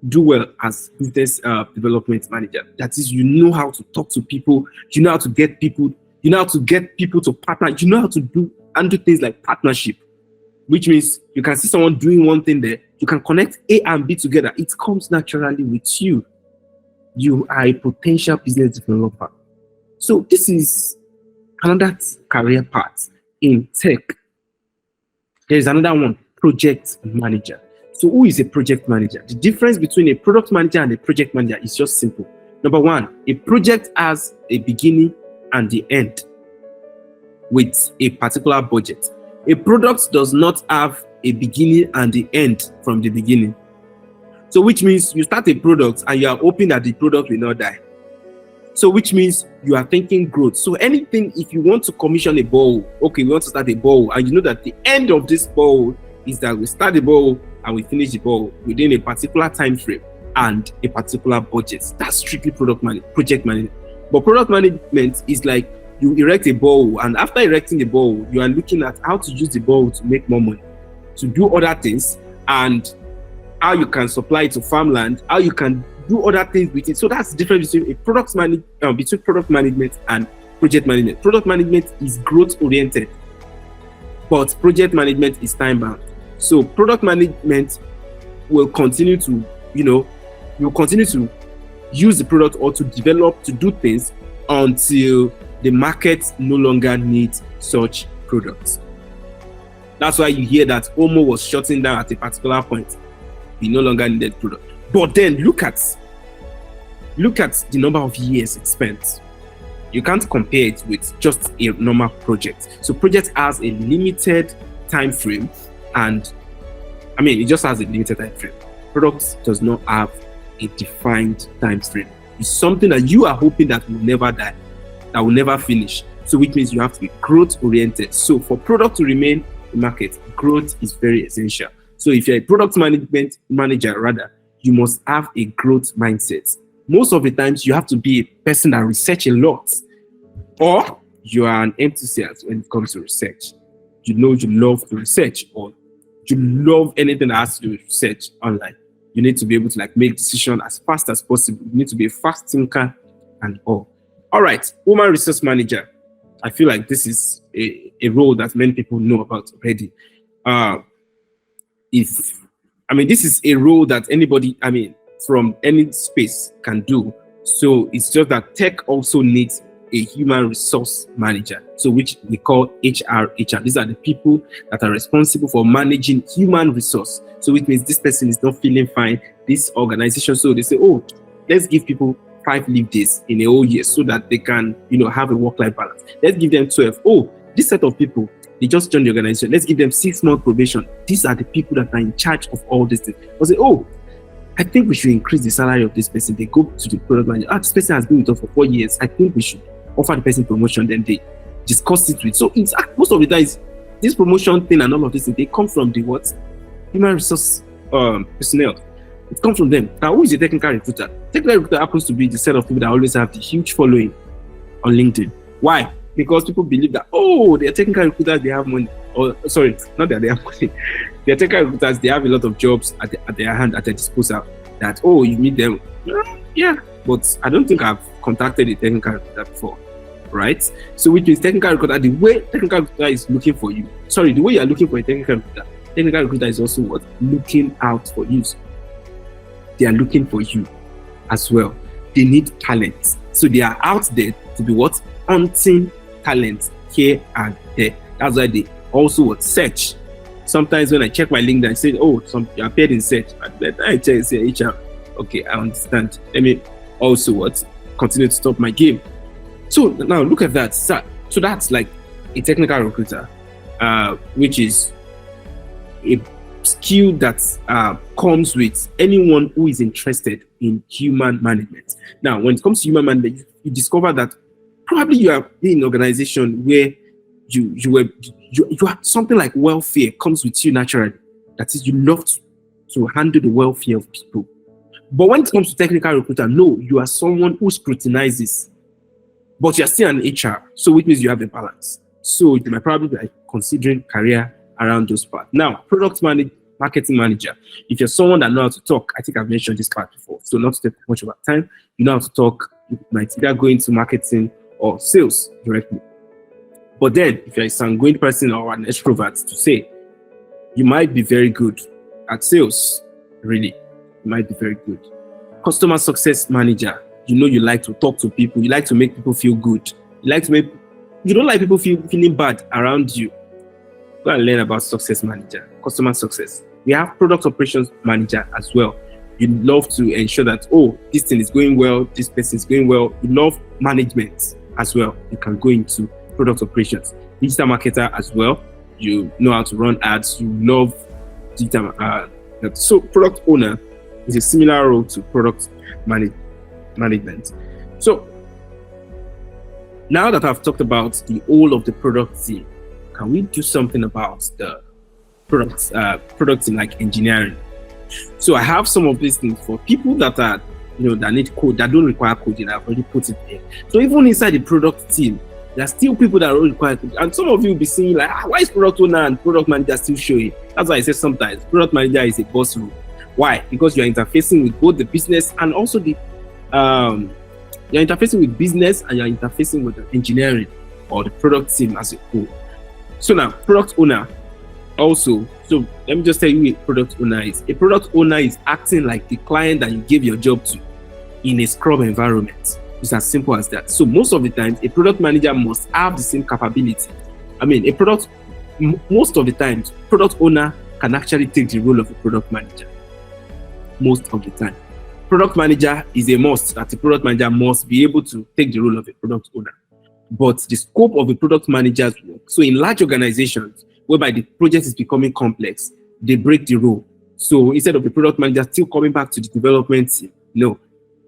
do well as business development manager. That is, you know how to talk to people, you know how to get people, you know how to get people to partner, you know how to do things like partnership, which means you can see someone doing one thing there, you can connect A and B together. It comes naturally with you. You are a potential business developer. So this is another career path in tech. There is another one, project manager. So who is a project manager? The difference between a product manager and a project manager is just simple. Number 1, a project has a beginning and the end with a particular budget. A product does not have a beginning and the end from the beginning. So which means you start a product and you are hoping that the product will not die. So which means you are thinking growth. So anything, if you want to commission a ball, okay, we want to start a ball, and you know that the end of this ball is that we start the ball and we finish the ball within a particular time frame and a particular budget. That's strictly project management. But product management is like you erect a ball, and after erecting the ball, you are looking at how to use the ball to make more money, to do other things, and how you can supply it to farmland, how you can do other things with it. So that's the difference between product management and project management. Product management is growth oriented, but project management is time bound. So product management will continue to, you'll continue to use the product or to develop, to do things until the market no longer needs such products. That's why you hear that Omo was shutting down at a particular point. He no longer needed product. But then look at the number of years it spent. You can't compare it with just a normal project. So project has a limited time frame, and it just has a limited time frame. Product does not have a defined time frame. It's something that you are hoping that will never die, that will never finish. So which means you have to be growth oriented. So for product to remain in the market, growth is very essential. So if you're a product management manager, you must have a growth mindset. Most of the times you have to be a person that research a lot, or you are an enthusiast when it comes to research. You love to research, or you love anything that has to do with research online. You need to be able to make decisions as fast as possible. You need to be a fast thinker and all. All right, woman resource manager. I feel like this is a role that many people know about already. This is a role that anybody, from any space can do. So it's just that tech also needs a human resource manager, so which we call HR. These are the people that are responsible for managing human resource. So which means this person is not feeling fine, this organization, so they say, oh, let's give people 5 leave days in a whole year so that they can, have a work-life balance. Let's give them 12. Oh, this set of people, they just joined the organization. Let's give them 6 months probation. These are the people that are in charge of all these things. I'll say, oh, I think we should increase the salary of this person. They go to the product manager. This person has been with us for 4 years. I think we should offer the person promotion. Then they discuss it with. So it's most of the times this promotion thing and all of this, they come from the what? Human resource personnel. It comes from them. Now, who is a technical recruiter? Technical recruiter happens to be the set of people that always have the huge following on LinkedIn. Why? Because people believe that, they're technical recruiters, they have money. Or sorry, not that they have money. They're technical recruiters, they have a lot of jobs at their hand, at their disposal. That, you meet them. Yeah, but I don't think I've contacted a technical recruiter before. Right? So which means technical recruiter, the way technical recruiter is looking for you. Sorry, the way you're looking for a technical recruiter is also what? Looking out for you. They are looking for you as well. They need talent. So they are out there to be what? Hunting talent here and there. That's why they also what? Search. Sometimes when I check my LinkedIn, I say, you appeared in search. I check, say HR. Okay, I understand. Let me also what? Continue to stop my game. So now look at that. So that's like a technical recruiter, which is a skill that comes with anyone who is interested in human management. Now, when it comes to human management, you discover that probably you are in an organization where you have something like welfare comes with you naturally. That is, you love to handle the welfare of people. But when it comes to technical recruiter, no, you are someone who scrutinizes, but you're still an HR, so which means you have the balance. So you might probably be considering career around those parts. Now, marketing manager. If you're someone that knows how to talk, I think I've mentioned this part before, so not to take much of our time, you know how to talk, you might either go into marketing or sales directly. But then, if you're a sanguine person or an extrovert, to say, you might be very good at sales, really. You might be very good. Customer success manager. You like to talk to people. You like to make people feel good. You don't like people feeling bad around you. Go and learn about success manager, customer success. We have product operations manager as well. You love to ensure that, this thing is going well, this person is going well. You love management as well. You can go into product operations. Digital marketer as well. You know how to run ads. You love digital. So product owner is a similar role to product management. So now that I've talked about the whole of the product team, can we do something about the products in like engineering? So I have some of these things for people that are that need code, that don't require coding. I've already put it there. So even inside the product team, there are still people that don't require coding. And some of you will be saying like, why is product owner and product manager still showing? That's why I say sometimes product manager is a boss role. Why? Because you're interfacing with both the business and also the you're interfacing with business and you're interfacing with the engineering or the product team as a whole. So now, product owner also. So let me just tell you what a product owner is. A product owner is acting like the client that you gave your job to in a Scrum environment. It's as simple as that. So most of the time, a product manager must have the same capability. Most of the times, product owner can actually take the role of a product manager. Most of the time. Product manager is a must, that the product manager must be able to take the role of a product owner. But the scope of a product manager's work, so in large organizations, whereby the project is becoming complex, they break the role. So instead of the product manager still coming back to the development team, no,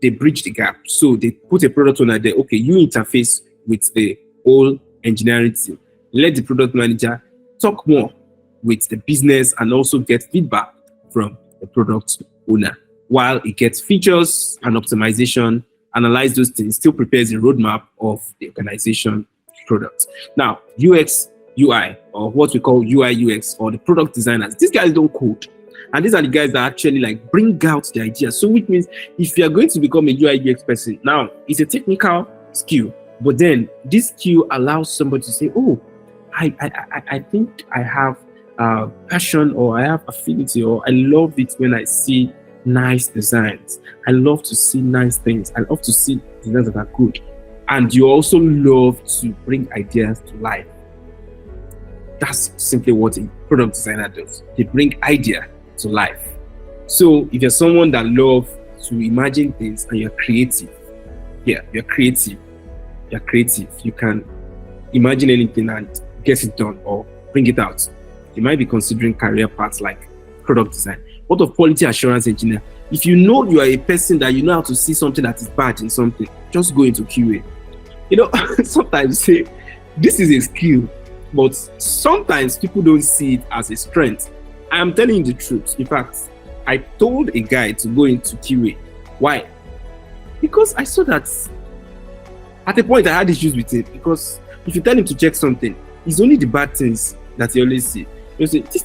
they bridge the gap. So they put a product owner there. Okay, you interface with the whole engineering team. Let the product manager talk more with the business and also get feedback from the product owner. While it gets features and optimization, analyze those things, still prepares a roadmap of the organization product. Now, UX, UI, or what we call UI, UX, or the product designers, these guys don't code. And these are the guys that actually like bring out the ideas. So which means if you are going to become a UI, UX person, now it's a technical skill, but then this skill allows somebody to say, I think I have passion, or I have affinity, or I love it when I see nice designs. I love to see nice things. I love to see designs that are good. And you also love to bring ideas to life. That's simply what a product designer does. They bring idea to life. So if you're someone that loves to imagine things and you're creative, you're creative. You can imagine anything and get it done or bring it out. You might be considering career paths like product design. What of quality assurance engineer? If you know you are a person that you know how to see something that is bad in something, just go into QA. You know, sometimes say this is a skill, but sometimes people don't see it as a strength. I am telling you the truth. In fact, I told a guy to go into QA. Why? Because I saw that at a point I had issues with it. Because if you tell him to check something, it's only the bad things that he always see. You say this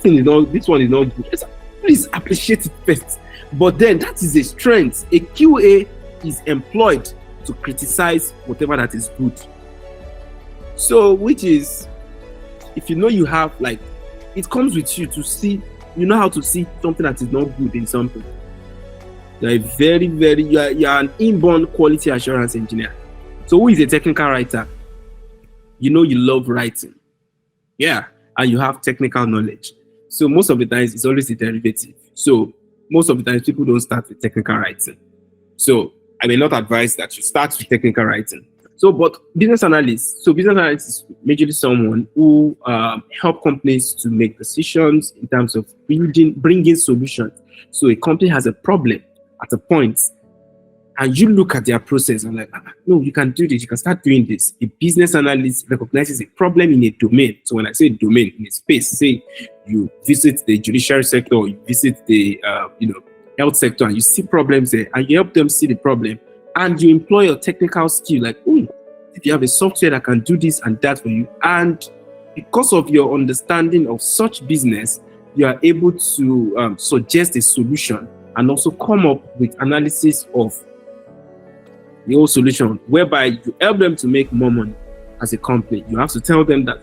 one is not good. Please appreciate it first. But then that is a strength. A QA is employed to criticize whatever that is good. So, which is, if you know you have, like, it comes with you to see, you know how to see something that is not good in something. You're a very, very, you're an inborn quality assurance engineer. So who is a technical writer? You know you love writing. Yeah, and you have technical knowledge. So most of the times, it's always a derivative. So most of the times, people don't start with technical writing. So I may not advise that you start with technical writing. So, but business analyst. So business analyst is majorly someone who help companies to make decisions in terms of bringing solutions. So a company has a problem at a point, and you look at their process and like, no, you can do this. You can start doing this. A business analyst recognizes a problem in a domain. So when I say domain, in a space, say you visit the judiciary sector, or you visit the health sector, and you see problems there, and you help them see the problem, and you employ your technical skill, like, if you have a software that can do this and that for you, and because of your understanding of such business, you are able to suggest a solution and also come up with analysis of the whole solution, whereby you help them to make more money as a company. You have to tell them that,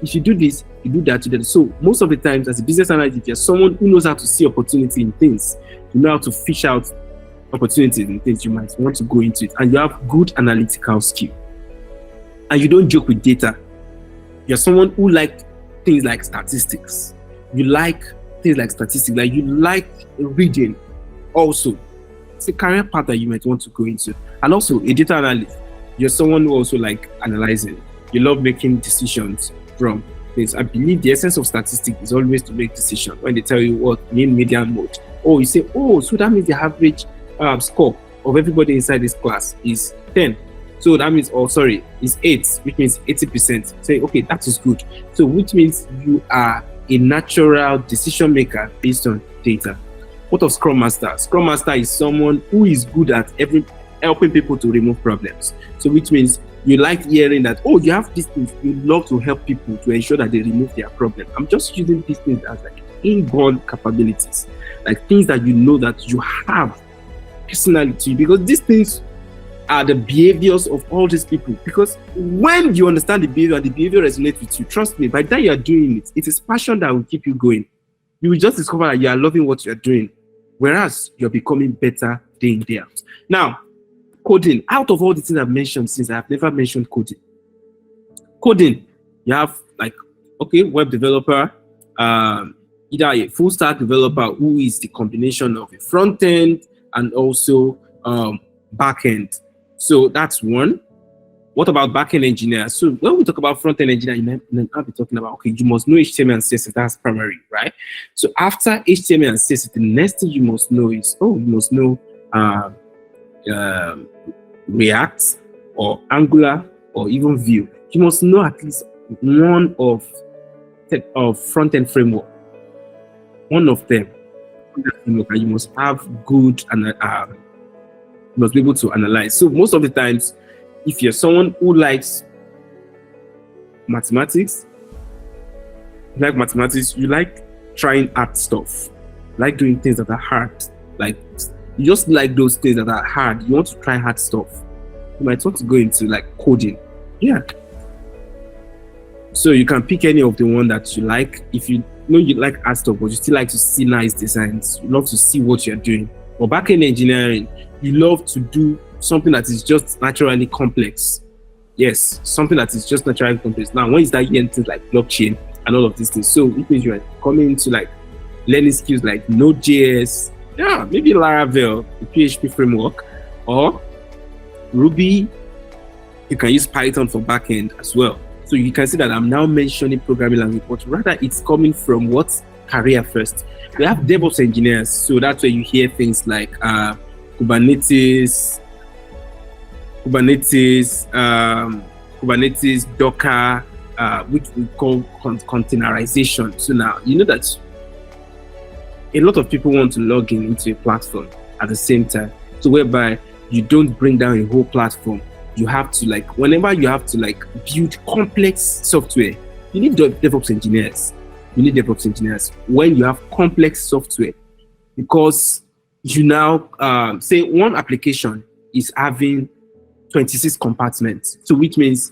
if you do this, you do that, you do that. So most of the times, as a business analyst, if you're someone who knows how to see opportunity in things, you know how to fish out opportunities in things, you might want to go into it, and you have good analytical skill, and you don't joke with data. You're someone who like things like statistics. You like things like statistics, like you like reading also. It's a career path that you might want to go into. And also a data analyst. You're someone who also like analyzing. You love making decisions from things. I believe the essence of statistics is always to make decisions. When they tell you what mean median mode, you say, so that means the average score of everybody inside this class is 10. So that means, it's 8, which means 80%. Say, okay, that is good. So which means you are a natural decision maker based on data. What of Scrum Master? Scrum Master is someone who is good at helping people to remove problems. So which means you like hearing that, you have these things, you love to help people to ensure that they remove their problem. I'm just using these things as like inborn capabilities, like things that you know that you have personally to you, because these things are the behaviors of all these people. Because when you understand the behavior and the behavior resonates with you, trust me, by the time you are doing it, it is passion that will keep you going. You will just discover that you are loving what you're doing, whereas you're becoming better day in, day out. Now, coding. Out of all the things I've mentioned, since I've never mentioned coding. Coding, you have web developer, either a full stack developer who is the combination of a front end and also back end. So that's one. What about back-end engineer? So when we talk about front-end engineer, you might be talking about, you must know HTML and CSS. That's primary, right? So after HTML and CSS, the next thing you must know is, you must know React or Angular or even Vue. You must know at least one of front-end framework. One of them. You must have good and you must be able to analyze. So most of the times, if you're someone who likes mathematics, you like trying hard stuff, like doing things that are hard, like you just like those things that are hard. You want to try hard stuff. You might want to go into like coding. Yeah. So you can pick any of the one that you like. If you know you like hard stuff, but you still like to see nice designs, you love to see what you're doing. But back-end engineering, you love to do something that is just naturally complex. Yes, something that is just naturally complex. Now, when you start getting things like blockchain and all of these things, so it means you are coming into like learning skills like Node.js, maybe Laravel, the PHP framework, or Ruby. You can use Python for backend as well. So you can see that I'm now mentioning programming language, but rather it's coming from what career first. We have DevOps engineers, so that's where you hear things like Kubernetes, Docker, which we call containerization. So now you know that a lot of people want to log in into a platform at the same time. So whereby you don't bring down a whole platform, you have to whenever you have to build complex software, you need DevOps engineers. When you have complex software, because you now say one application is having 26 compartments. So which means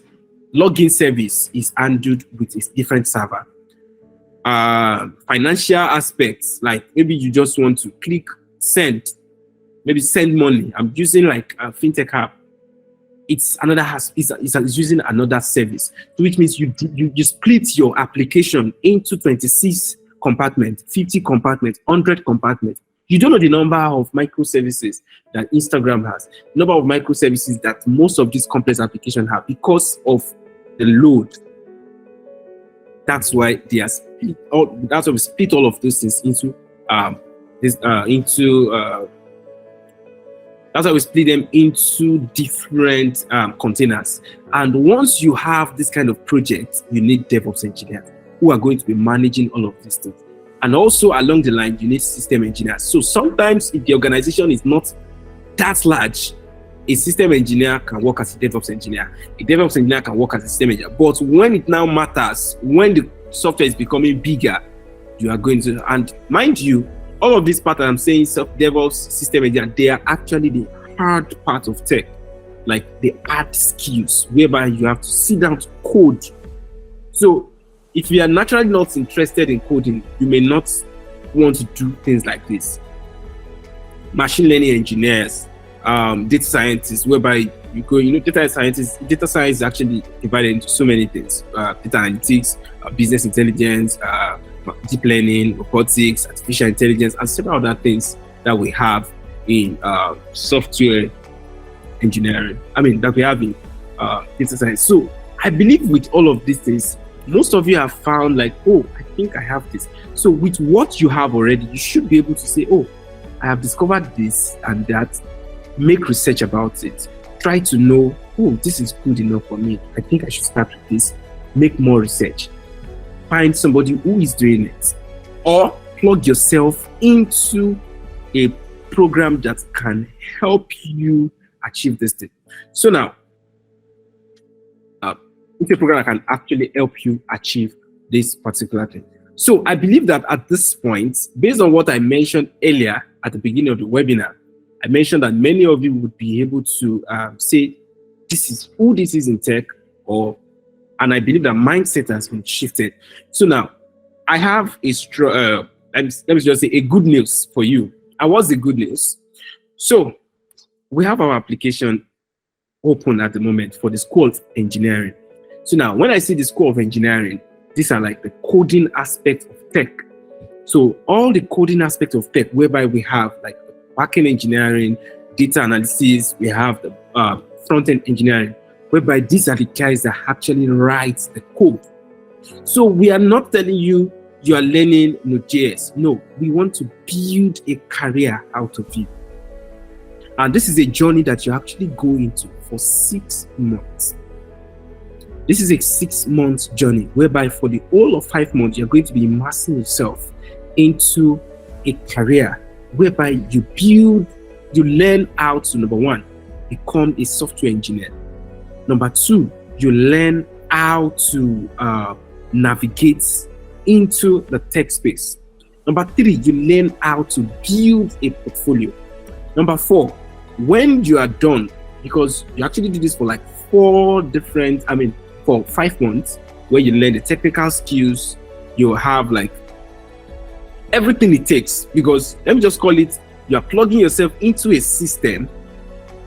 login service is handled with a different server. Financial aspects, like maybe you just want to click send, maybe send money. I'm using a fintech app. It's using another service, which means you split your application into 26 compartments, 50 compartments, 100 compartments. You don't know the number of microservices that Instagram has, the number of microservices that most of these complex applications have because of the load. That's why they are split. That's why we split all of those things into that's why we split them into different containers. And once you have this kind of project, you need DevOps engineers who are going to be managing all of these things. And also along the line, you need system engineers. So sometimes if the organization is not that large, a system engineer can work as a DevOps engineer. A DevOps engineer can work as a system engineer. But when it now matters, when the software is becoming bigger, you are going to, and mind you, all of these parts I'm saying, DevOps, system engineer, they are actually the hard part of tech, like the hard skills, whereby you have to sit down to code. So if you are naturally not interested in coding, you may not want to do things like this. Machine learning engineers, data scientists, whereby you go, data science is actually divided into so many things: data analytics, business intelligence, deep learning, robotics, artificial intelligence, and several other things that we have in software engineering. That we have in data science. So I believe with all of these things, most of you have found oh, I think I have this. So with what you have already, you should be able to say, oh, I have discovered this and that. Make research about it. Try to know, oh, this is good enough for me. I think I should start with this. Make more research. Find somebody who is doing it, or plug yourself into a program that can help you achieve this thing. So now, it's a program that can actually help you achieve this particular thing. So I believe that at this point, based on what I mentioned earlier at the beginning of the webinar, I mentioned that many of you would be able to say, this is who this is in tech, and I believe that mindset has been shifted. So now, I have let me just say a good news for you. And what's the good news? So we have our application open at the moment for the School of Engineering. So now, when I say the School of Engineering, these are like the coding aspect of tech. So all the coding aspects of tech, whereby we have like the backend engineering, data analysis, we have the front-end engineering, whereby these are the guys that actually write the code. So we are not telling you you are learning Node.js. No, we want to build a career out of you. And this is a journey that you actually go into for 6 months. This is a 6-month journey, whereby for the whole of 5 months, you're going to be immersing yourself into a career whereby you learn how to, number one, become a software engineer. Number two, you learn how to navigate into the tech space. Number three, you learn how to build a portfolio. Number four, when you are done, because you actually do this for like for 5 months, where you learn the technical skills, you have like everything it takes, because let me just call it, you are plugging yourself into a system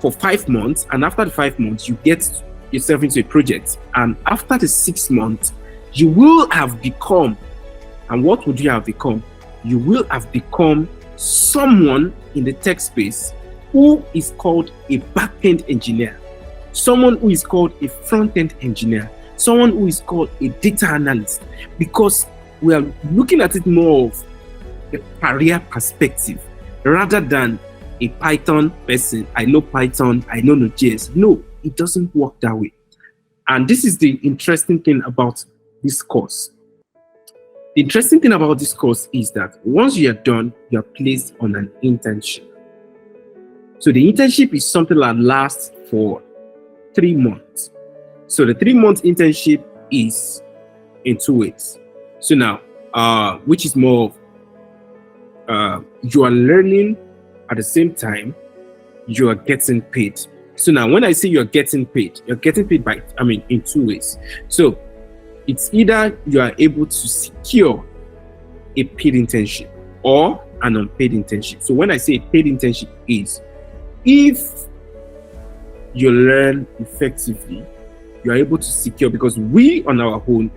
for 5 months, and after the 5 months, you get yourself into a project. And after the 6 months, you will have become, and what would you have become? You will have become someone in the tech space who is called a back-end engineer, someone who is called a front-end engineer, someone who is called a data analyst. Because we are looking at it more of a career perspective rather than a Python person. I know Python, I know Node.js. No, it doesn't work that way. And this is the interesting thing about this course. The interesting thing about this course is that once you are done, you are placed on an internship. So the internship is something that lasts for 3 months. So the 3-month internship is in 2 ways. So now, which is more of you are learning at the same time you are getting paid. So now when I say you're getting paid by, in 2 ways. So it's either you are able to secure a paid internship or an unpaid internship. So when I say paid internship is if you learn effectively, you are able to secure, because we on our own,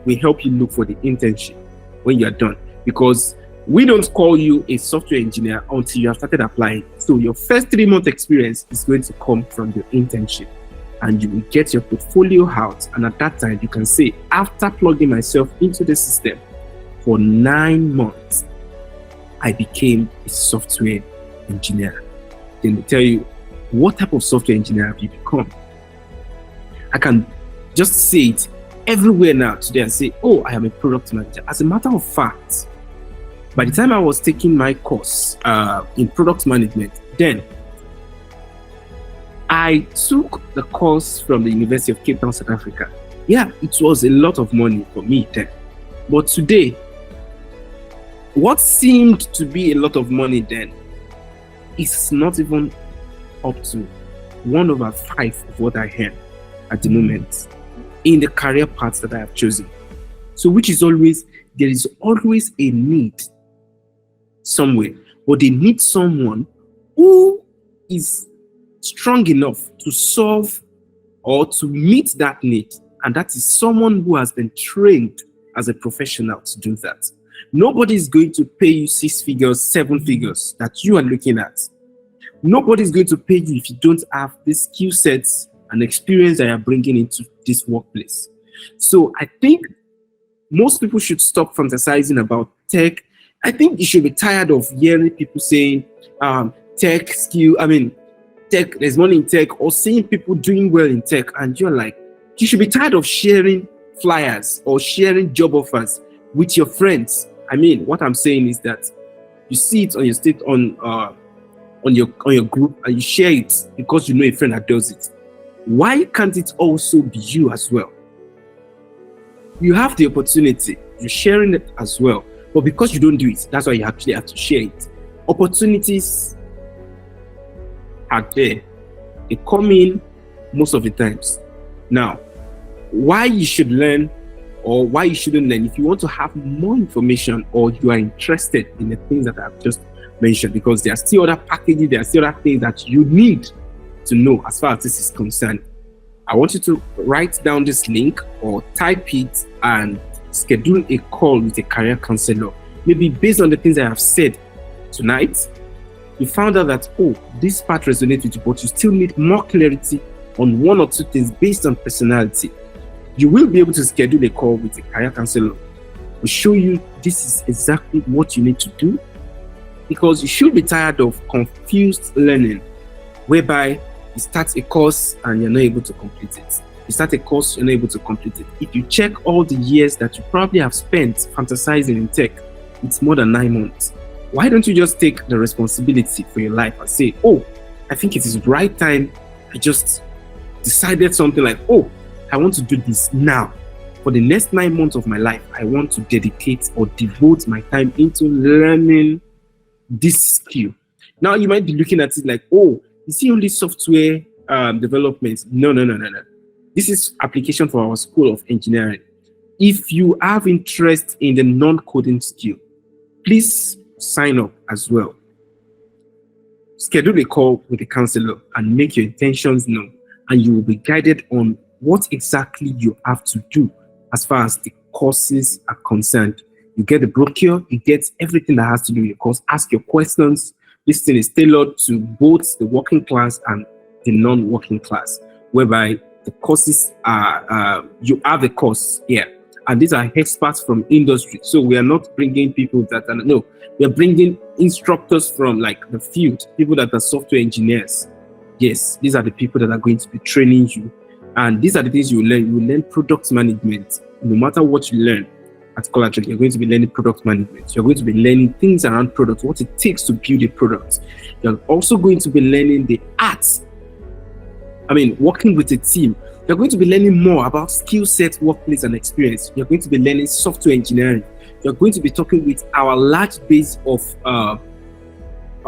we help you look for the internship when you are done, because we don't call you a software engineer until you have started applying. So your first 3-month experience is going to come from your internship, and you will get your portfolio out. And at that time, you can say, after plugging myself into the system for 9 months, I became a software engineer. Then they tell you, what type of software engineer have you become? I can just say it everywhere now today and say, oh, I am a product manager. As a matter of fact, by the time I was taking my course in product management, then I took the course from the University of Cape Town, South Africa. Yeah, it was a lot of money for me then. But today, what seemed to be a lot of money then is not even up to 1/5 of what I earn at the moment in the career paths that I have chosen. So which is always, there is always a need somewhere, but they need someone who is strong enough to solve or to meet that need. And that is someone who has been trained as a professional to do that. Nobody is going to pay you 6 figures, 7 figures that you are looking at. Nobody is going to pay you if you don't have the skill sets and experience that you're bringing into this workplace. So I think most people should stop fantasizing about tech. I think you should be tired of hearing people saying tech, there's money in tech, or seeing people doing well in tech. And you're like, you should be tired of sharing flyers or sharing job offers with your friends. What I'm saying is that you see it on your state on your group and you share it because you know a friend that does it. Why can't it also be you as well? You have the opportunity, you're sharing it as well, but because you don't do it, that's why you actually have to share it. Opportunities are there. They come in most of the times. Now, why you should learn or why you shouldn't learn, if you want to have more information or you are interested in the things that I've just mentioned, because there are still other packages, there are still other things that you need to know as far as this is concerned, I want you to write down this link or type it and schedule a call with a career counselor. Maybe based on the things I have said tonight, you found out that, oh, this part resonates with you, but you still need more clarity on 1 or 2 things based on personality. You will be able to schedule a call with a career counselor. We'll show you this is exactly what you need to do, because you should be tired of confused learning, whereby you start a course and you're not able to complete it. You start a course, you're not able to complete it. If you check all the years that you probably have spent fantasizing in tech, it's more than 9 months. Why don't you just take the responsibility for your life and say, oh, I think it is the right time. I just decided something like, oh, I want to do this now. For the next 9 months of my life, I want to dedicate or devote my time into learning this skill. Now you might be looking at it like, oh, is it only software development? No. This is application for our School of Engineering. If you have interest in the non-coding skill, please sign up as well. Schedule a call with a counselor and make your intentions known, and you will be guided on what exactly you have to do as far as the courses are concerned. You get the brochure, you get everything that has to do with your course. Ask your questions. This thing is tailored to both the working class and the non-working class, whereby the courses are, you have the course here And these are experts from industry. So we are not bringing people that are, no, we are bringing instructors from like the field, people that are software engineers. Yes, these are the people that are going to be training you. And these are the things you learn. You learn product management. No matter what you learn at Collateral, you're going to be learning product management. You're going to be learning things around product, what it takes to build a product. You're also going to be learning the arts. I mean, working with a team. You're going to be learning more about skill set, workplace, and experience. You're going to be learning software engineering. You're going to be talking with our large base of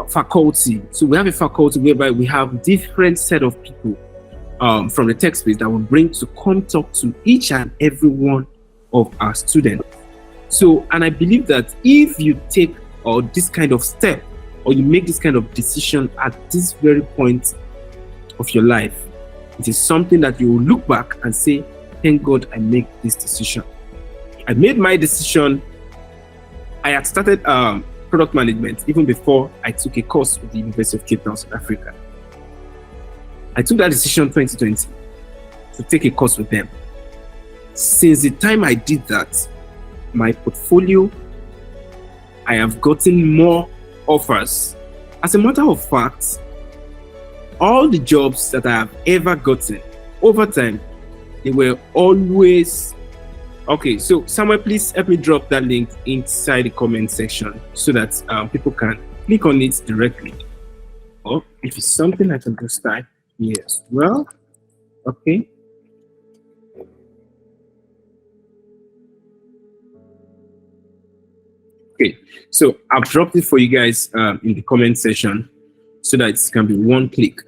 faculty. So we have a faculty whereby we have different set of people from the tech space that will bring to come talk to each and every one of our students. So, and I believe that if you take this kind of step, or you make this kind of decision at this very point of your life, it is something that you will look back and say, thank God I made this decision. I made my decision. I had started product management even before I took a course with the University of Cape Town, South Africa. I took that decision 2020 to take a course with them. Since the time I did that, my portfolio, I have gotten more offers. As a matter of fact, all the jobs that I have ever gotten over time, they were always okay. So Samuel, please help me drop that link inside the comment section so that people can click on it directly. Or if it's something I can just type, yes. Well, okay. Okay, so I've dropped it for you guys in the comment section so that it can be one click.